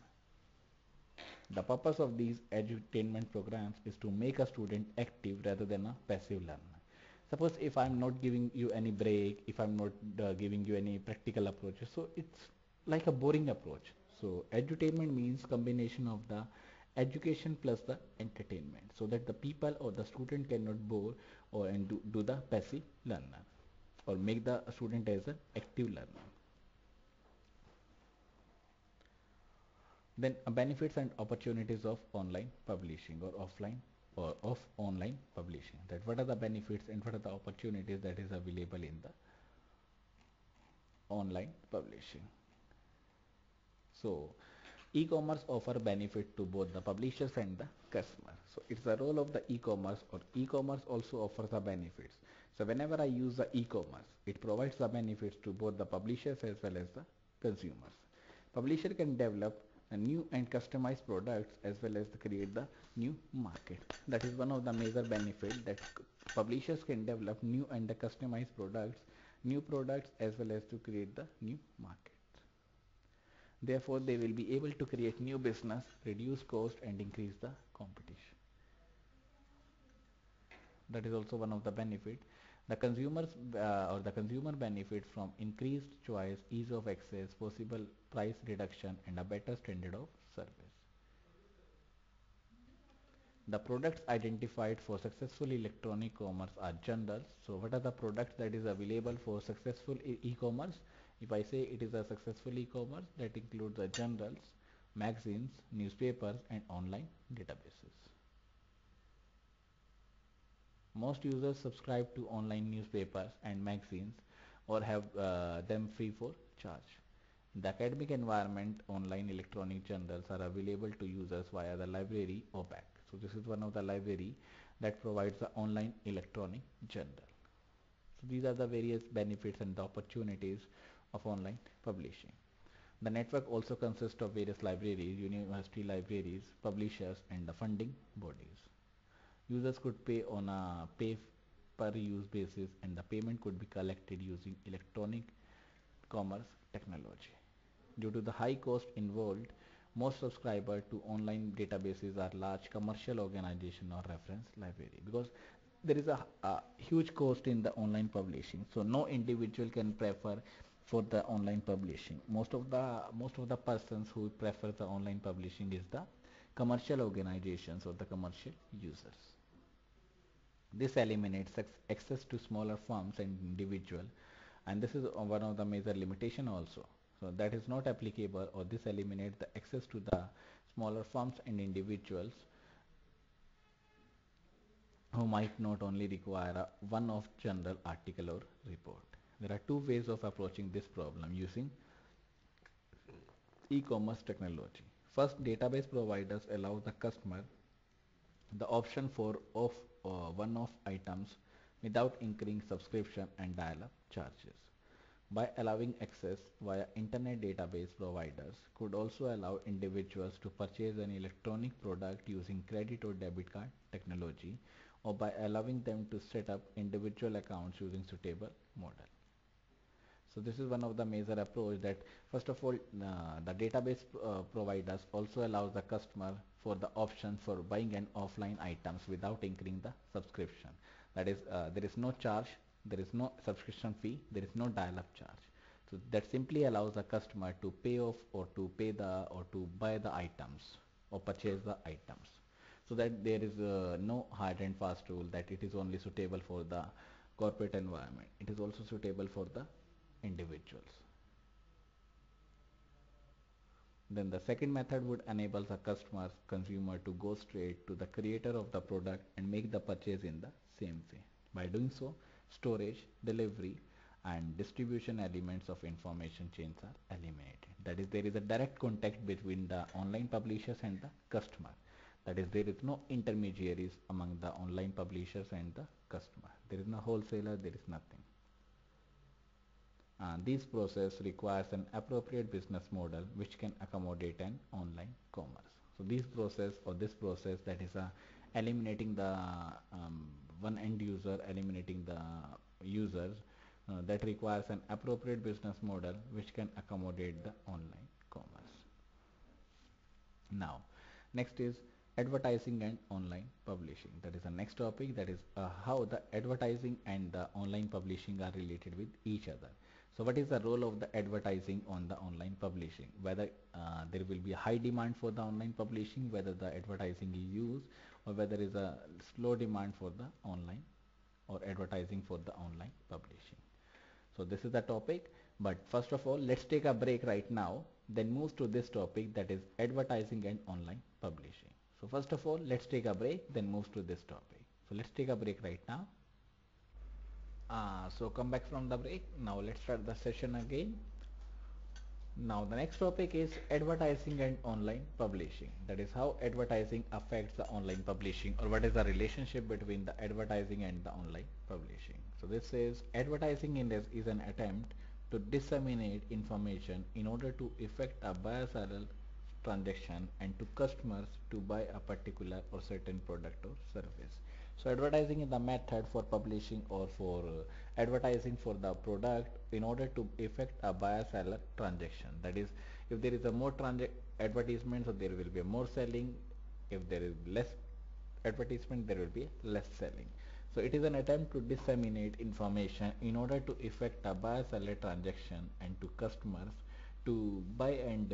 The purpose of these edutainment programs is to make a student active rather than a passive learner. Suppose if I'm not giving you any break, if I'm not giving you any practical approaches, so it's like a boring approach. So edutainment means combination of the education plus the entertainment so that the people or the student cannot bore or and do the passive learner or make the student as an active learner. Then benefits and opportunities of online publishing or offline or of online publishing. That what are the benefits and what are the opportunities that is available in the online publishing. So e-commerce offer benefit to both the publishers and the customer. So it's the role of the e-commerce or e-commerce also offers the benefits. So whenever I use the e-commerce, it provides the benefits to both the publishers as well as the consumers. Publisher can develop a new and customized products as well as to create the new market. That is one of the major benefits that publishers can develop new and the customized products, new products as well as to create the new market. Therefore, they will be able to create new business, reduce cost and increase the competition. That is also one of the benefit. The consumers or the consumer benefit from increased choice, ease of access, possible price reduction and a better standard of service. The products identified for successful electronic commerce are general. So what are the products that is available for successful e-commerce? If I say it is a successful e-commerce, that includes the journals, magazines, newspapers and online databases. Most users subscribe to online newspapers and magazines or have them free for charge. In the academic environment, online electronic journals are available to users via the library or back. So this is one of the library that provides the online electronic journal. So these are the various benefits and the opportunities of online publishing. The network also consists of various libraries, university libraries, publishers and the funding bodies. Users could pay on a pay per use basis and the payment could be collected using electronic commerce technology. Due to the high cost involved, most subscribers to online databases are large commercial organization or reference library because there is a huge cost in the online publishing. So no individual can prefer for the online publishing. Most of the persons who prefer the online publishing is the commercial organizations or the commercial users. This eliminates access to smaller firms and individual, and this is one of the major limitation also. So that is not applicable, or this eliminates the access to the smaller firms and individuals who might not only require a one-off general article or report. There are two ways of approaching this problem using e-commerce technology. First, database providers allow the customer the option for one-off items without incurring subscription and dial-up charges. By allowing access via internet, database providers could also allow individuals to purchase an electronic product using credit or debit card technology, or by allowing them to set up individual accounts using suitable model. So this is one of the major approach that first of all the database providers also allows the customer for the option for buying an offline items without incurring the subscription. That is there is no charge, there is no subscription fee, there is no dial-up charge. So that simply allows the customer to pay off or to pay the or to buy the items or purchase the items. So that there is no hard and fast rule that it is only suitable for the corporate environment. It is also suitable for the individuals. Then the second method would enable the consumer to go straight to the creator of the product and make the purchase in the same way. By doing so, storage, delivery and distribution elements of information chains are eliminated. That is, there is a direct contact between the online publishers and the customer. That is, there is no intermediaries among the online publishers and the customer. There is no wholesaler, there is nothing. This process requires an appropriate business model which can accommodate an online commerce. So this process that is eliminating the one end user, eliminating the users, that requires an appropriate business model which can accommodate the online commerce. Now, next is advertising and online publishing. That is the next topic, that is how the advertising and the online publishing are related with each other. So what is the role of the advertising on the online publishing? Whether there will be a high demand for the online publishing, whether the advertising is used, or whether there is a slow demand for the online or advertising for the online publishing. So this is the topic, but first of all let's take a break right now, then move to this topic, that is advertising and online publishing. So first of all let's take a break, then move to this topic. So let's take a break right now. So come back from the break. Now let's start the session again. Now the next topic is advertising and online publishing. That is how advertising affects the online publishing, or what is the relationship between the advertising and the online publishing. So this says advertising is an attempt to disseminate information in order to effect a buyer-seller transaction and to customers to buy a particular or certain product or service. So advertising is the method for publishing or for advertising for the product in order to effect a buyer-seller transaction. That is, if there is a more advertisement, so there will be more selling. If there is less advertisement, there will be less selling. So it is an attempt to disseminate information in order to effect a buyer-seller transaction and to customers to buy and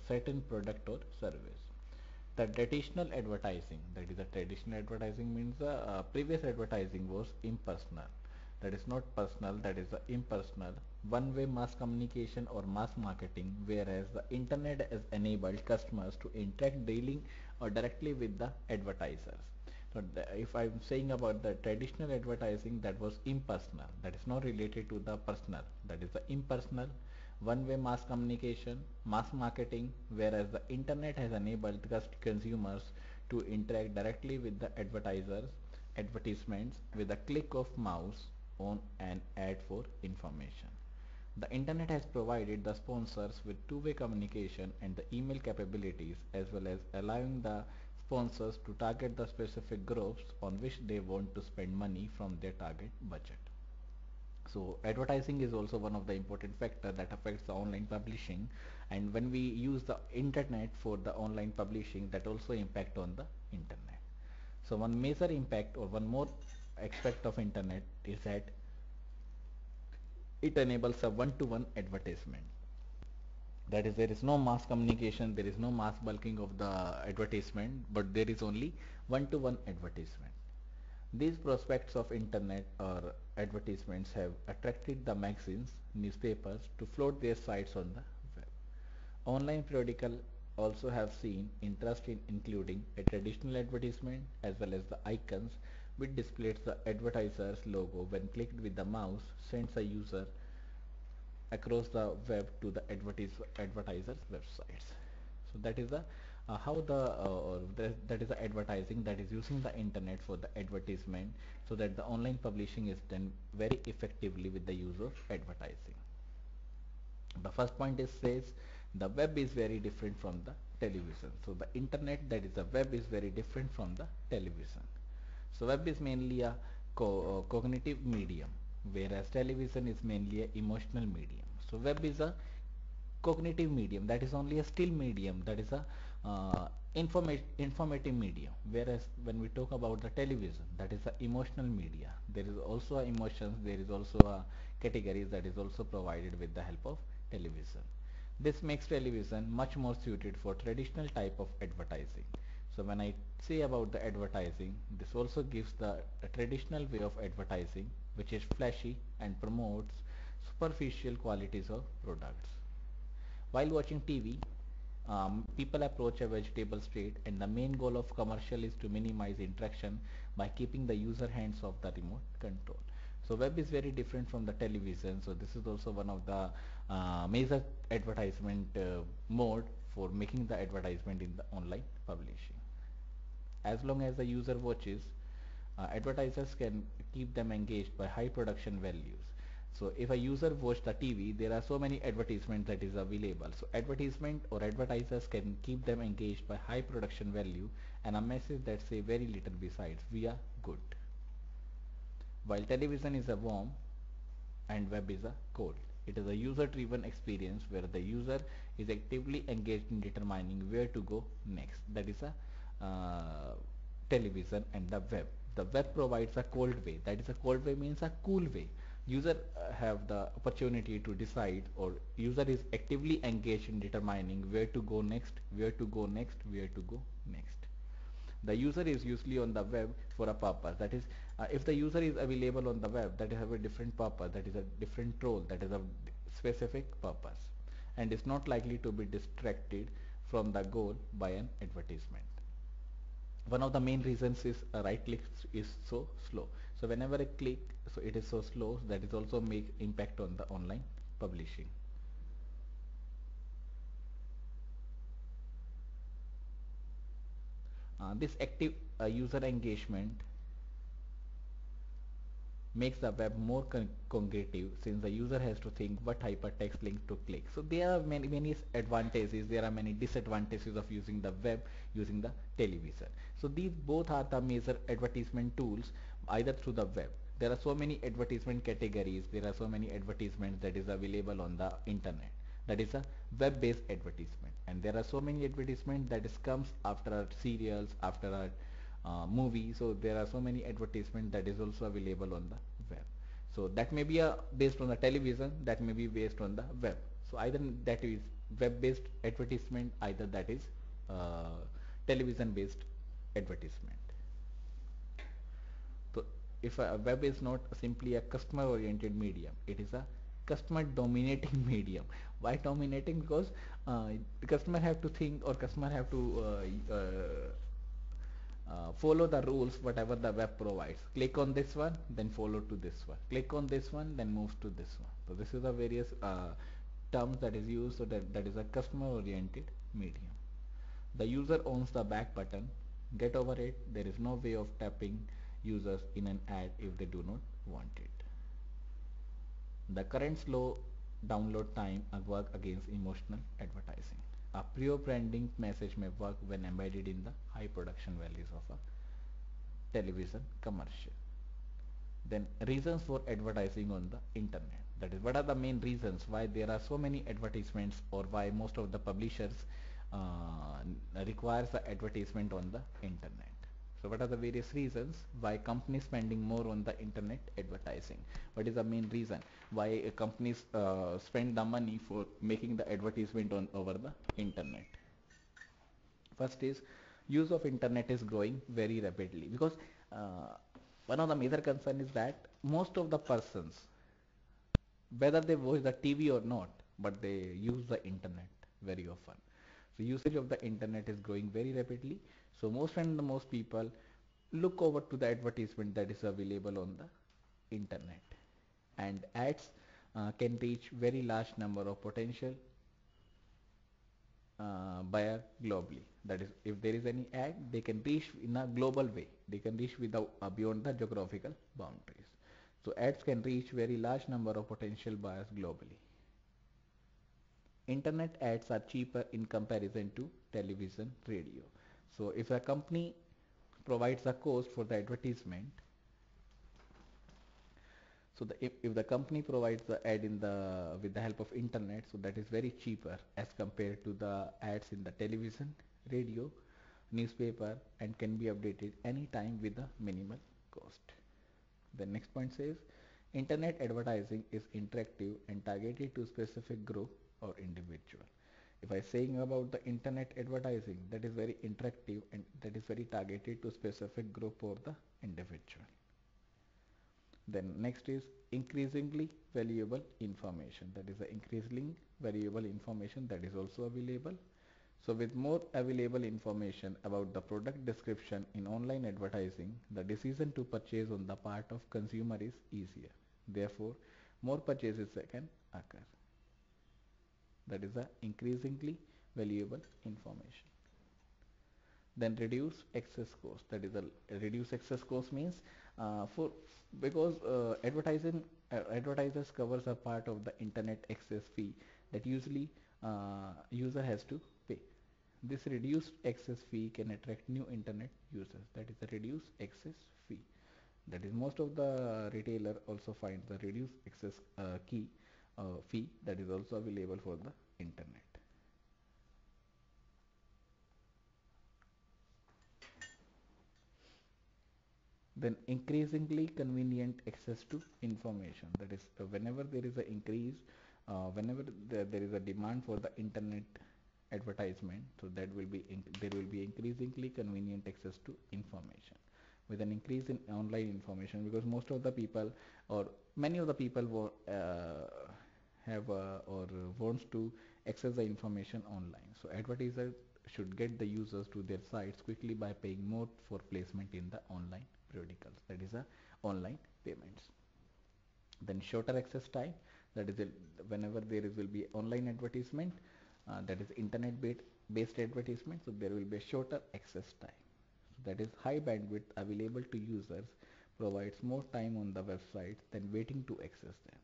certain product or service. The traditional advertising, that is, the traditional advertising means the previous advertising was impersonal, that is not personal, that is the impersonal one-way mass communication or mass marketing, whereas the internet has enabled customers to interact daily or directly with the advertisers. So if I'm saying about the traditional advertising, that was impersonal, that is not related to the personal, that is the impersonal one-way mass communication, mass marketing, whereas the internet has enabled consumers to interact directly with the advertisements with a click of mouse on an ad for information. The internet has provided the sponsors with two-way communication and the email capabilities, as well as allowing the sponsors to target the specific groups on which they want to spend money from their target budget. So advertising is also one of the important factor that affects the online publishing, and when we use the internet for the online publishing, that also impact on the internet. So one major impact or one more aspect of internet is that it enables a one-to-one advertisement. That is, there is no mass communication, there is no mass bulking of the advertisement, but there is only one-to-one advertisement. These prospects of internet or advertisements have attracted the magazines, newspapers to float their sites on the web. Online periodical also have seen interest in including a traditional advertisement as well as the icons which displays the advertiser's logo when clicked with the mouse sends a user across the web to the advertiser's websites. So that is the how the that is the advertising that is using the internet for the advertisement, so that the online publishing is done very effectively with the use of advertising. The first point is says the web is very different from the television. So the internet, that is the web, is very different from the television. So web is mainly a cognitive medium, whereas television is mainly a emotional medium. So web is a cognitive medium, that is only a still medium, that is a informative medium, whereas when we talk about the television, that is a emotional media. There is also a emotions, there is also a categories that is also provided with the help of television. This makes television much more suited for traditional type of advertising. So when I say about the advertising, this also gives the a traditional way of advertising, which is flashy and promotes superficial qualities of products. While watching TV, people approach a vegetable straight, and the main goal of commercial is to minimize interaction by keeping the user hands off the remote control. So web is very different from the television. So this is also one of the major advertisement mode for making the advertisement in the online publishing. As long as the user watches, advertisers can keep them engaged by high production values. So if a user watch the TV, there are so many advertisements that is available. So advertisement or advertisers can keep them engaged by high production value and a message that say very little besides we are good. While television is a warm and web is a cold. It is a user-driven experience where the user is actively engaged in determining where to go next. That is a television. And the web. The web provides a cold way. That is, a cold way means a cool way. User have the opportunity to decide, or user is actively engaged in determining where to go next, where to go next, where to go next. The user is usually on the web for a purpose. That is, if the user is available on the web, that is have a different purpose, that is a different role, that is a specific purpose, and is not likely to be distracted from the goal by an advertisement. One of the main reasons is a right click is so slow. So whenever I click, so it is so slow, that is also make impact on the online publishing. This active user engagement makes the web more cognitive, since the user has to think what hypertext link to click. So there are many advantages, there are many disadvantages of using the web, using the television. So these both are the major advertisement tools either through the web. There are so many advertisement categories, there are so many advertisements that is available on the internet. That is a web-based advertisement, and there are so many advertisements that is comes after our serials, after our movie. So there are so many advertisement that is also available on the web. So that may be based on the television, that may be based on the web. So either that is web based advertisement, either that is television based advertisement. So if a web is not simply a customer oriented medium, it is a customer dominating medium. Why dominating? Because the customer have to think, or customer have to follow the rules whatever the web provides. Click on this one, then follow to this one. Click on this one, then moves to this one. So this is the various terms that is used. So that is a customer oriented medium. The user owns the back button. Get over it. There is no way of tapping users in an ad if they do not want it. The current slow download time work against emotional advertising. A pure branding message may work when embedded in the high production values of a television commercial. Then reasons for advertising on the internet. That is, what are the main reasons why there are so many advertisements, or why most of the publishers requires the advertisement on the internet. So what are the various reasons why companies spending more on the internet advertising? What is the main reason why companies spend the money for making the advertisement on over the internet? First is use of internet is growing very rapidly, because uh, one of the major concern is that most of the persons, whether they watch the TV or not, but they use the internet very often. So usage of the internet is growing very rapidly. So most and the most people look over to the advertisement that is available on the internet, and ads can reach very large number of potential buyer globally. That is, if there is any ad, they can reach in a global way. They can reach without beyond the geographical boundaries. So ads can reach very large number of potential buyers globally. Internet ads are cheaper in comparison to television, radio. So if a company provides a cost for the advertisement, so if the company provides the ad in the with the help of internet, so that is very cheaper as compared to the ads in the television, radio, newspaper, and can be updated anytime with a minimal cost. The next point says internet advertising is interactive and targeted to specific group or individual. If I saying about the internet advertising, that is very interactive and that is very targeted to specific group or the individual. Then next is increasingly valuable information. That is the increasingly valuable information that is also available. So with more available information about the product description in online advertising, the decision to purchase on the part of consumer is easier. Therefore, more purchases can occur. That is the increasingly valuable information. Then reduce excess cost. That is the reduce excess cost means for because advertisers covers a part of the internet access fee that usually user has to pay. This reduced access fee can attract new internet users. That is the reduced access fee. That is most of the retailer also find the reduced access fee that is also available for the internet. Then increasingly convenient access to information. That is whenever there is an increase, whenever there is a demand for the internet advertisement, so that will be there will be increasingly convenient access to information. With an increase in online information, because most of the people or many of the people have or wants to access the information online. So advertisers should get the users to their sites quickly by paying more for placement in the online periodicals. That is a online payments. Then shorter access time. That is whenever there will be online advertisement, that is internet based advertisement. So there will be a shorter access time. So that is high bandwidth available to users provides more time on the website than waiting to access them.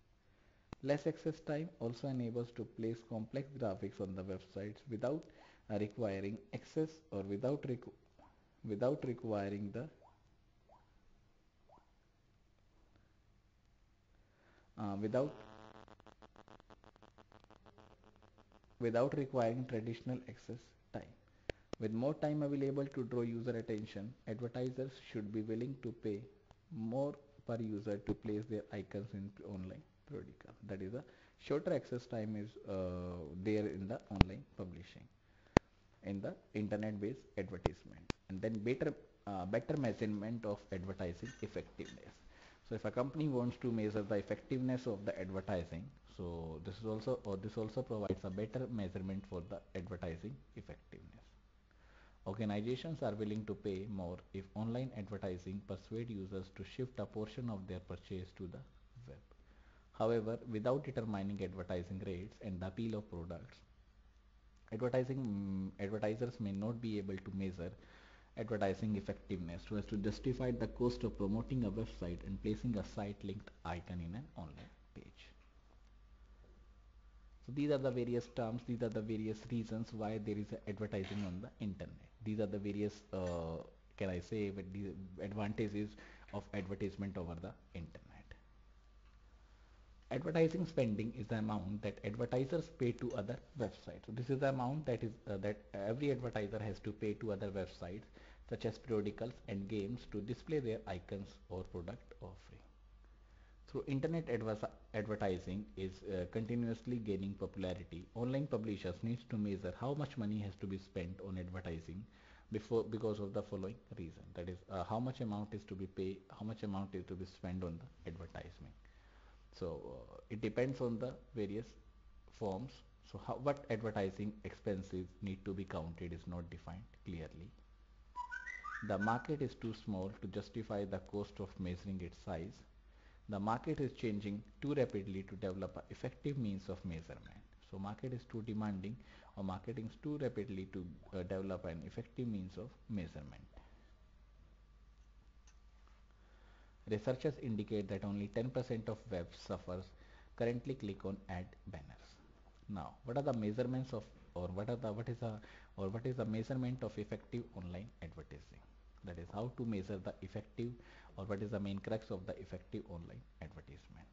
Less access time also enables to place complex graphics on the websites without requiring access or without requiring the without without requiring traditional access time. With more time available to draw user attention, advertisers should be willing to pay more per user to place their icons in online periodical. That is a shorter access time is there in the online publishing, in the internet based advertisement. And then better measurement of advertising effectiveness. So if a company wants to measure the effectiveness of the advertising, so this also provides a better measurement for the advertising effectiveness. Organizations are willing to pay more if online advertising persuade users to shift a portion of their purchase to the web. However, without determining advertising rates and the appeal of products, advertisers may not be able to measure advertising effectiveness so as to justify the cost of promoting a website and placing a site linked icon in an online page. So these are the various terms, these are the various reasons why there is advertising on the internet. These are the various can I say the advantages of advertisement over the internet. Advertising spending is the amount that advertisers pay to other websites. So this is the amount that every advertiser has to pay to other websites such as periodicals and games to display their icons or product offering. Through internet advertising is continuously gaining popularity. Online publishers needs to measure how much money has to be spent on advertising because of the following reason. That is how much amount is to be paid, how much amount is to be spent on the advertisement. So it depends on the various forms. So what advertising expenses need to be counted is not defined clearly. The market is too small to justify the cost of measuring its size. The market is changing too rapidly to develop an effective means of measurement. So market is too demanding or marketing is too rapidly to develop an effective means of measurement. Researchers indicate that only 10% of web surfers currently click on ad banners. Now, what are the measurements of, or what is the measurement of effective online advertising? That is how to measure the effective, or what is the main crux of the effective online advertisement.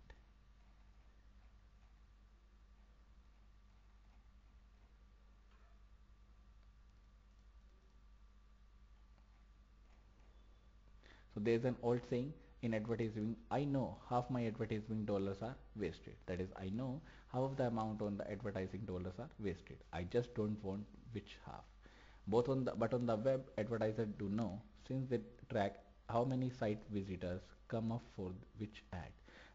So there's an old saying in advertising, I know half my advertising dollars are wasted. That is, I know half of the amount on the advertising dollars are wasted. I just don't want which half. But on the web, advertisers do know, since they track how many site visitors come up for which ad.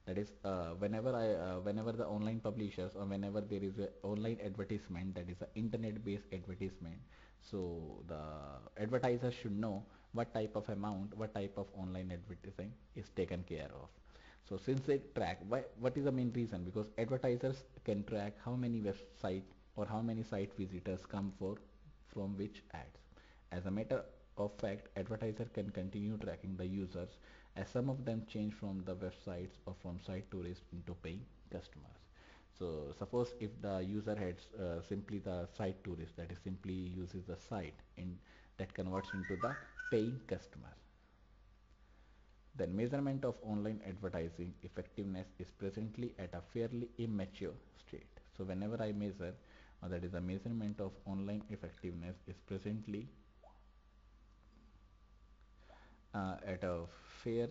That is, whenever the online publishers, or whenever there is a online advertisement, that is an internet-based advertisement, so the advertiser should know what type of online advertising is taken care of. So since they track, what is the main reason? Because advertisers can track how many website or how many site visitors come for from which ads. As a matter of fact, advertiser can continue tracking the users as some of them change from the websites or from site tourists into paying customers. So suppose if the user had simply the site tourist, that is simply uses the site in that converts into the paying customer. Then measurement of online advertising effectiveness is presently at a fairly immature state. So whenever I measure, that is the measurement of online effectiveness is presently at a fair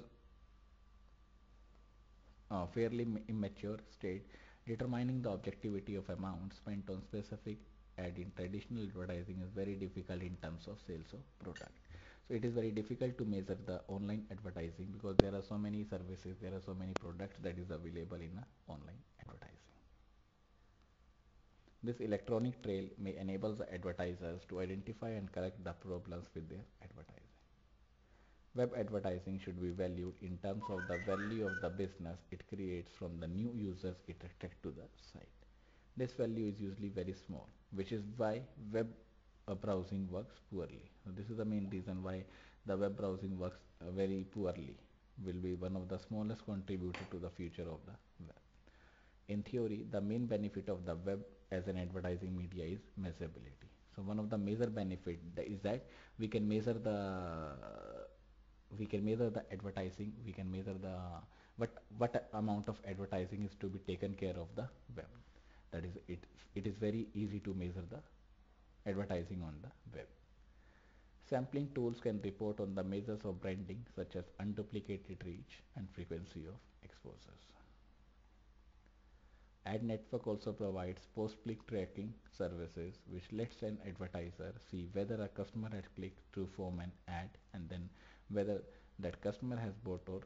fairly immature state. Determining the objectivity of amount spent on specific ad in traditional advertising is very difficult in terms of sales of product. So it is very difficult to measure the online advertising because there are so many services, there are so many products that is available in online advertising. This electronic trail may enable the advertisers to identify and correct the problems with their advertising. Web advertising should be valued in terms of the value of the business it creates from the new users it attracts to the site. This value is usually very small, which is why web browsing works poorly. So this is the main reason why the web browsing works very poorly, will be one of the smallest contributor to the future of the web. In theory, the main benefit of the web as an advertising media is measurability. So one of the major benefit is that we can measure the advertising, we can measure the what amount of advertising is to be taken care of the web. That is, it is very easy to measure the advertising on the web. Sampling tools can report on the measures of branding such as unduplicated reach and frequency of exposures. Ad network also provides post-click tracking services which lets an advertiser see whether a customer has clicked through from an ad and then whether that customer has bought or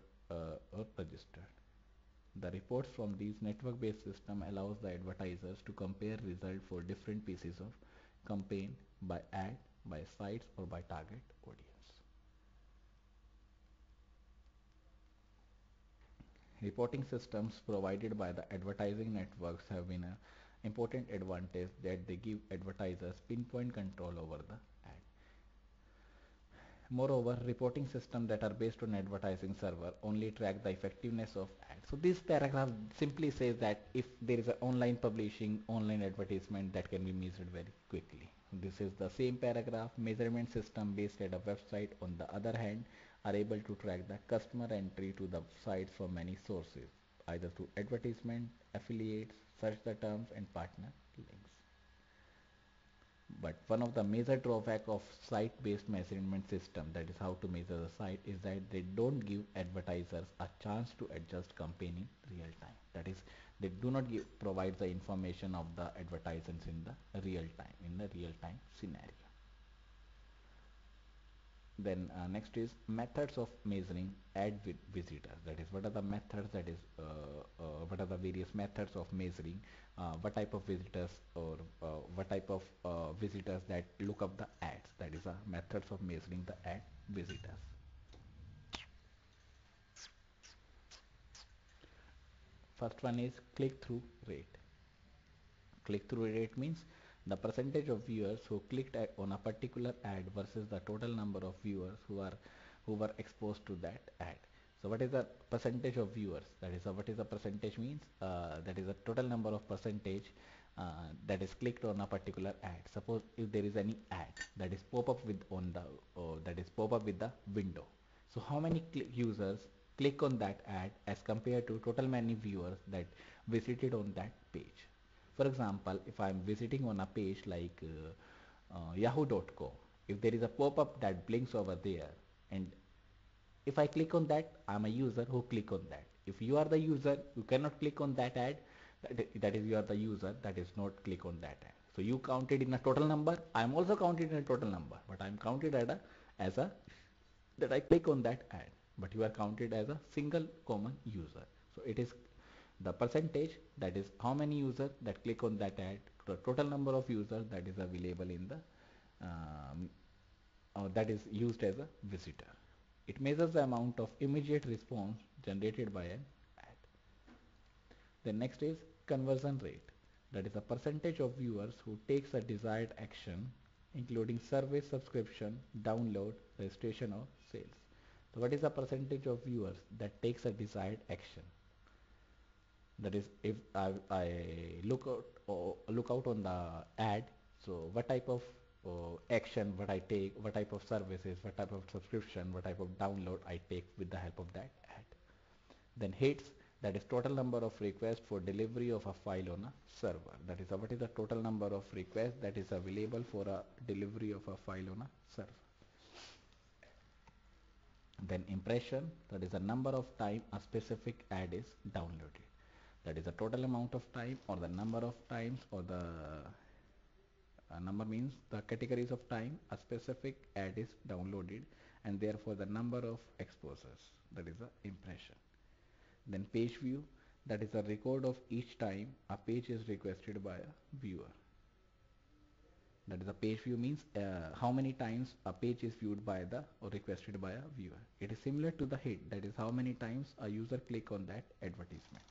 registered. The reports from these network-based systems allows the advertisers to compare results for different pieces of campaign by ad, by sites or by target audience. Reporting systems provided by the advertising networks have been an important advantage that they give advertisers pinpoint control over the ad. Moreover, reporting systems that are based on advertising server only track the effectiveness of ads. So this paragraph simply says that if there is an online publishing, online advertisement, that can be measured very quickly. This is the same paragraph. Measurement system based at a website, on the other hand, are able to track the customer entry to the sites from many sources, either through advertisement, affiliates, search the terms and partner links. But one of the major drawback of site-based measurement system, that is how to measure the site, is that they don't give advertisers a chance to adjust campaign in real time. That is, they do not provide the information of the advertisers in the real time scenario. Then next is methods of measuring ad visitors. That is, what are the methods, that is what are the various methods of measuring what type of visitors, or what type of visitors that look up the ads. That is methods of measuring the ad visitors. First one is click-through rate. Click-through rate means the percentage of viewers who clicked on a particular ad versus the total number of viewers who were exposed to that ad. So what is the percentage of viewers? That is what is the percentage means? That is the total number of percentage that is clicked on a particular ad. Suppose if there is any ad that is pop up with on the that is pop up with the window. So how many users click on that ad as compared to total many viewers that visited on that page? For example, if I am visiting on a page like yahoo.com, if there is a pop-up that blinks over there, and if I click on that, I'm a user who click on that. If you are the user, you cannot click on that ad. That is, you are the user that is not click on that ad. So you counted in a total number. I am also counted in a total number, but I am counted as a that I click on that ad. But you are counted as a single common user. So it is the percentage, that is how many users that click on that ad, the total number of users that is available in the that is used as a visitor. It measures the amount of immediate response generated by an ad. The next is conversion rate, that is the percentage of viewers who takes a desired action, including service subscription, download, registration or sales. So what is the percentage of viewers that takes a desired action? That is, if I look out on the ad, so what type of action what I take, what type of services, what type of subscription, what type of download I take with the help of that ad. Then hits, that is total number of requests for delivery of a file on a server. That is what is the total number of requests that is available for a delivery of a file on a server. Then impression, that is the number of time a specific ad is downloaded. That is the total amount of time or the number of times, or the number means the categories of time a specific ad is downloaded, and therefore the number of exposures, that is the impression. Then page view, that is a record of each time a page is requested by a viewer. That is, a page view means how many times a page is viewed by the or requested by a viewer. It is similar to the hit, that is how many times a user click on that advertisement.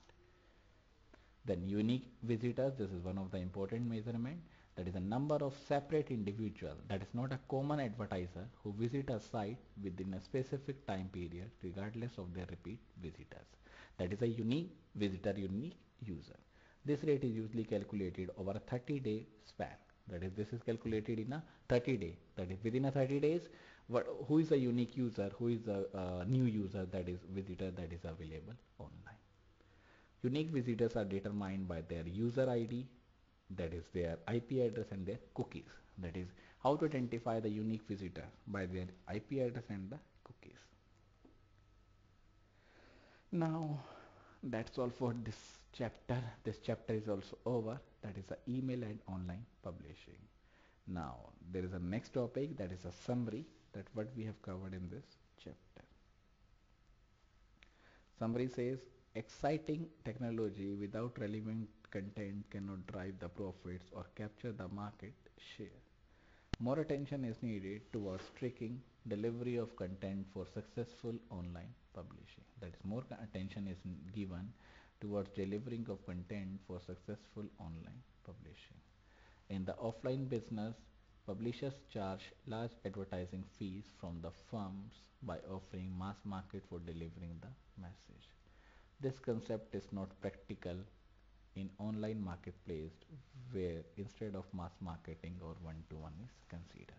Then unique visitors, this is one of the important measurement, that is a number of separate individuals, that is not a common advertiser, who visit a site within a specific time period regardless of their repeat visitors. That is a unique visitor, unique user. This rate is usually calculated over a 30-day span. That is, this is calculated in a 30-day. That is, within a 30 days, who is a unique user, who is a new user, that is visitor that is available online. Unique visitors are determined by their user ID, that is their IP address, and their cookies. That is how to identify the unique visitor, by their IP address and the cookies. Now that's all for this chapter. This chapter is also over. That is the email and online publishing. Now there is a next topic, that is a summary, that what we have covered in this chapter. Summary says, exciting technology without relevant content cannot drive the profits or capture the market share. More attention is needed towards tracking delivery of content for successful online publishing. That is, more attention is given towards delivering of content for successful online publishing. In the offline business, publishers charge large advertising fees from the firms by offering mass market for delivering the message. This concept is not practical in online marketplace, where instead of mass marketing or one-to-one is considered.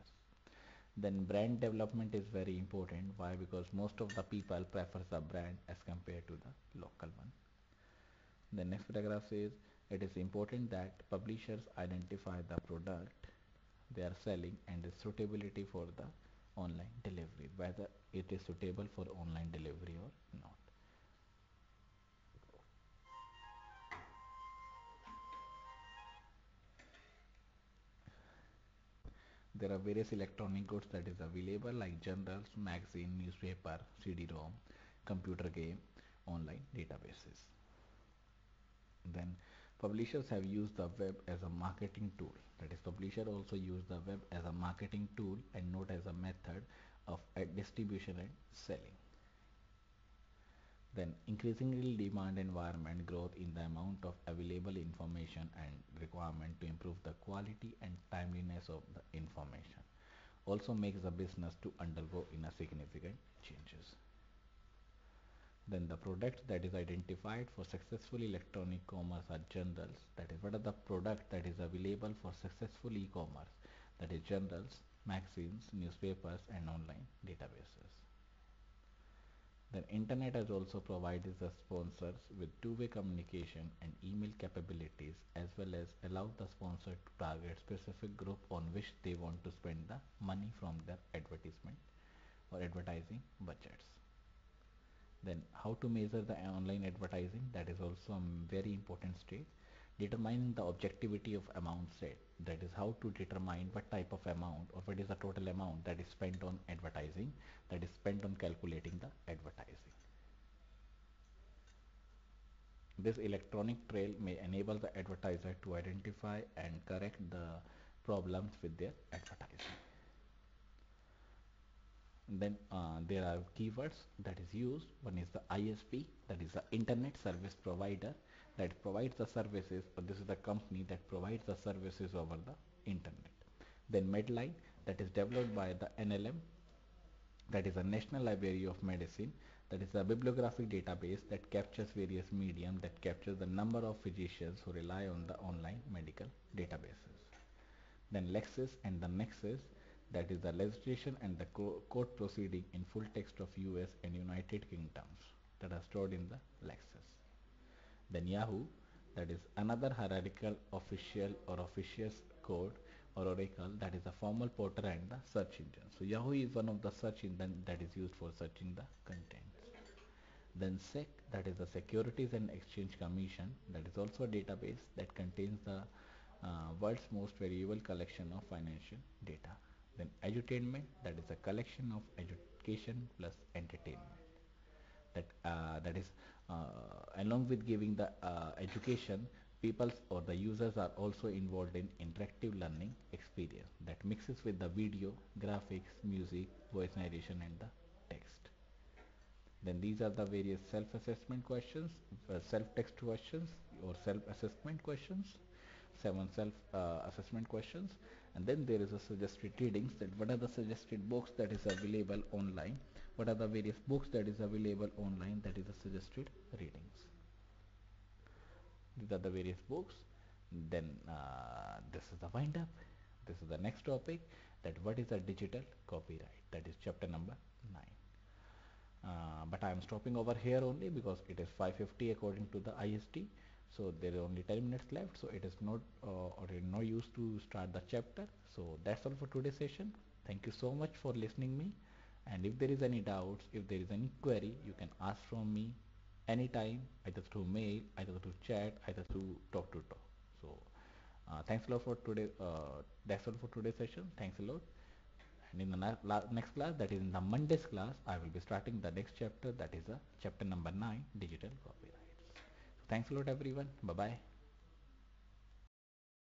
Then brand development is very important. Why? Because most of the people prefers the brand as compared to the local one. The next paragraph says, it is important that publishers identify the product they are selling and its suitability for the online delivery, whether it is suitable for online delivery or not. There are various electronic goods that is available, like journals, magazine, newspaper, CD-ROM, computer game, online databases. Then publishers have used the web as a marketing tool. That is, publisher also use the web as a marketing tool and not as a method of distribution and selling. Then increasingly demand environment growth in the amount of available information and requirement to improve the quality and timeliness of the information also makes the business to undergo in a significant changes. Then the products that is identified for successful electronic commerce are journals. That is what are the product that is available for successful e-commerce. That is journals, magazines, newspapers and online databases. Then internet has also provided the sponsors with two-way communication and email capabilities as well as allow the sponsor to target specific group on which they want to spend the money from their advertisement or advertising budgets. Then how to measure the online advertising, that is also a very important stage. Determining the objectivity of amount set, that is how to determine what type of amount or what is the total amount that is spent on advertising, that is spent on calculating the advertising. This electronic trail may enable the advertiser to identify and correct the problems with their advertising. Then there are keywords that is used. One is the ISP, that is the internet service provider that provides the services, or this is the company that provides the services over the internet. Then Medline, that is developed by the NLM, that is the National Library of Medicine, that is a bibliographic database that captures various medium that captures the number of physicians who rely on the online medical databases. Then Lexis and the Nexus, that is the legislation and the court proceeding in full text of US and United Kingdoms that are stored in the Lexis. Then Yahoo, that is another hierarchical official or officious code or oracle, that is a formal portal and the search engine. So Yahoo is one of the search engine that is used for searching the contents. Then SEC, that is the Securities and Exchange Commission, that is also a database that contains the world's most valuable collection of financial data. Then edutainment, that is a collection of education plus entertainment. That is along with giving the education, people or the users are also involved in interactive learning experience that mixes with the video, graphics, music, voice narration and the text. Then these are the various self-assessment questions, self-text questions or self-assessment questions, 7 self-assessment questions, and then there is a suggested readings, that what are the suggested books that is available online, what are the various books that is available online, that is the suggested readings. These are the various books. Then this is the wind up. This is the next topic, that what is a digital copyright, that is chapter number 9. But I am stopping over here only because it is 5:50 according to the IST. So there is only 10 minutes left, so it is not or no use to start the chapter. So that's all for today's session. Thank you so much for listening me, and if there is any doubts, if there is any query, you can ask from me anytime, either through mail, either through chat, either through talk to talk. So thanks a lot for today. That's all for today's session. Thanks a lot. And in the next class, that is in the Monday's class, I will be starting the next chapter, that is chapter number 9, digital copyrights. So thanks a lot everyone. Bye bye.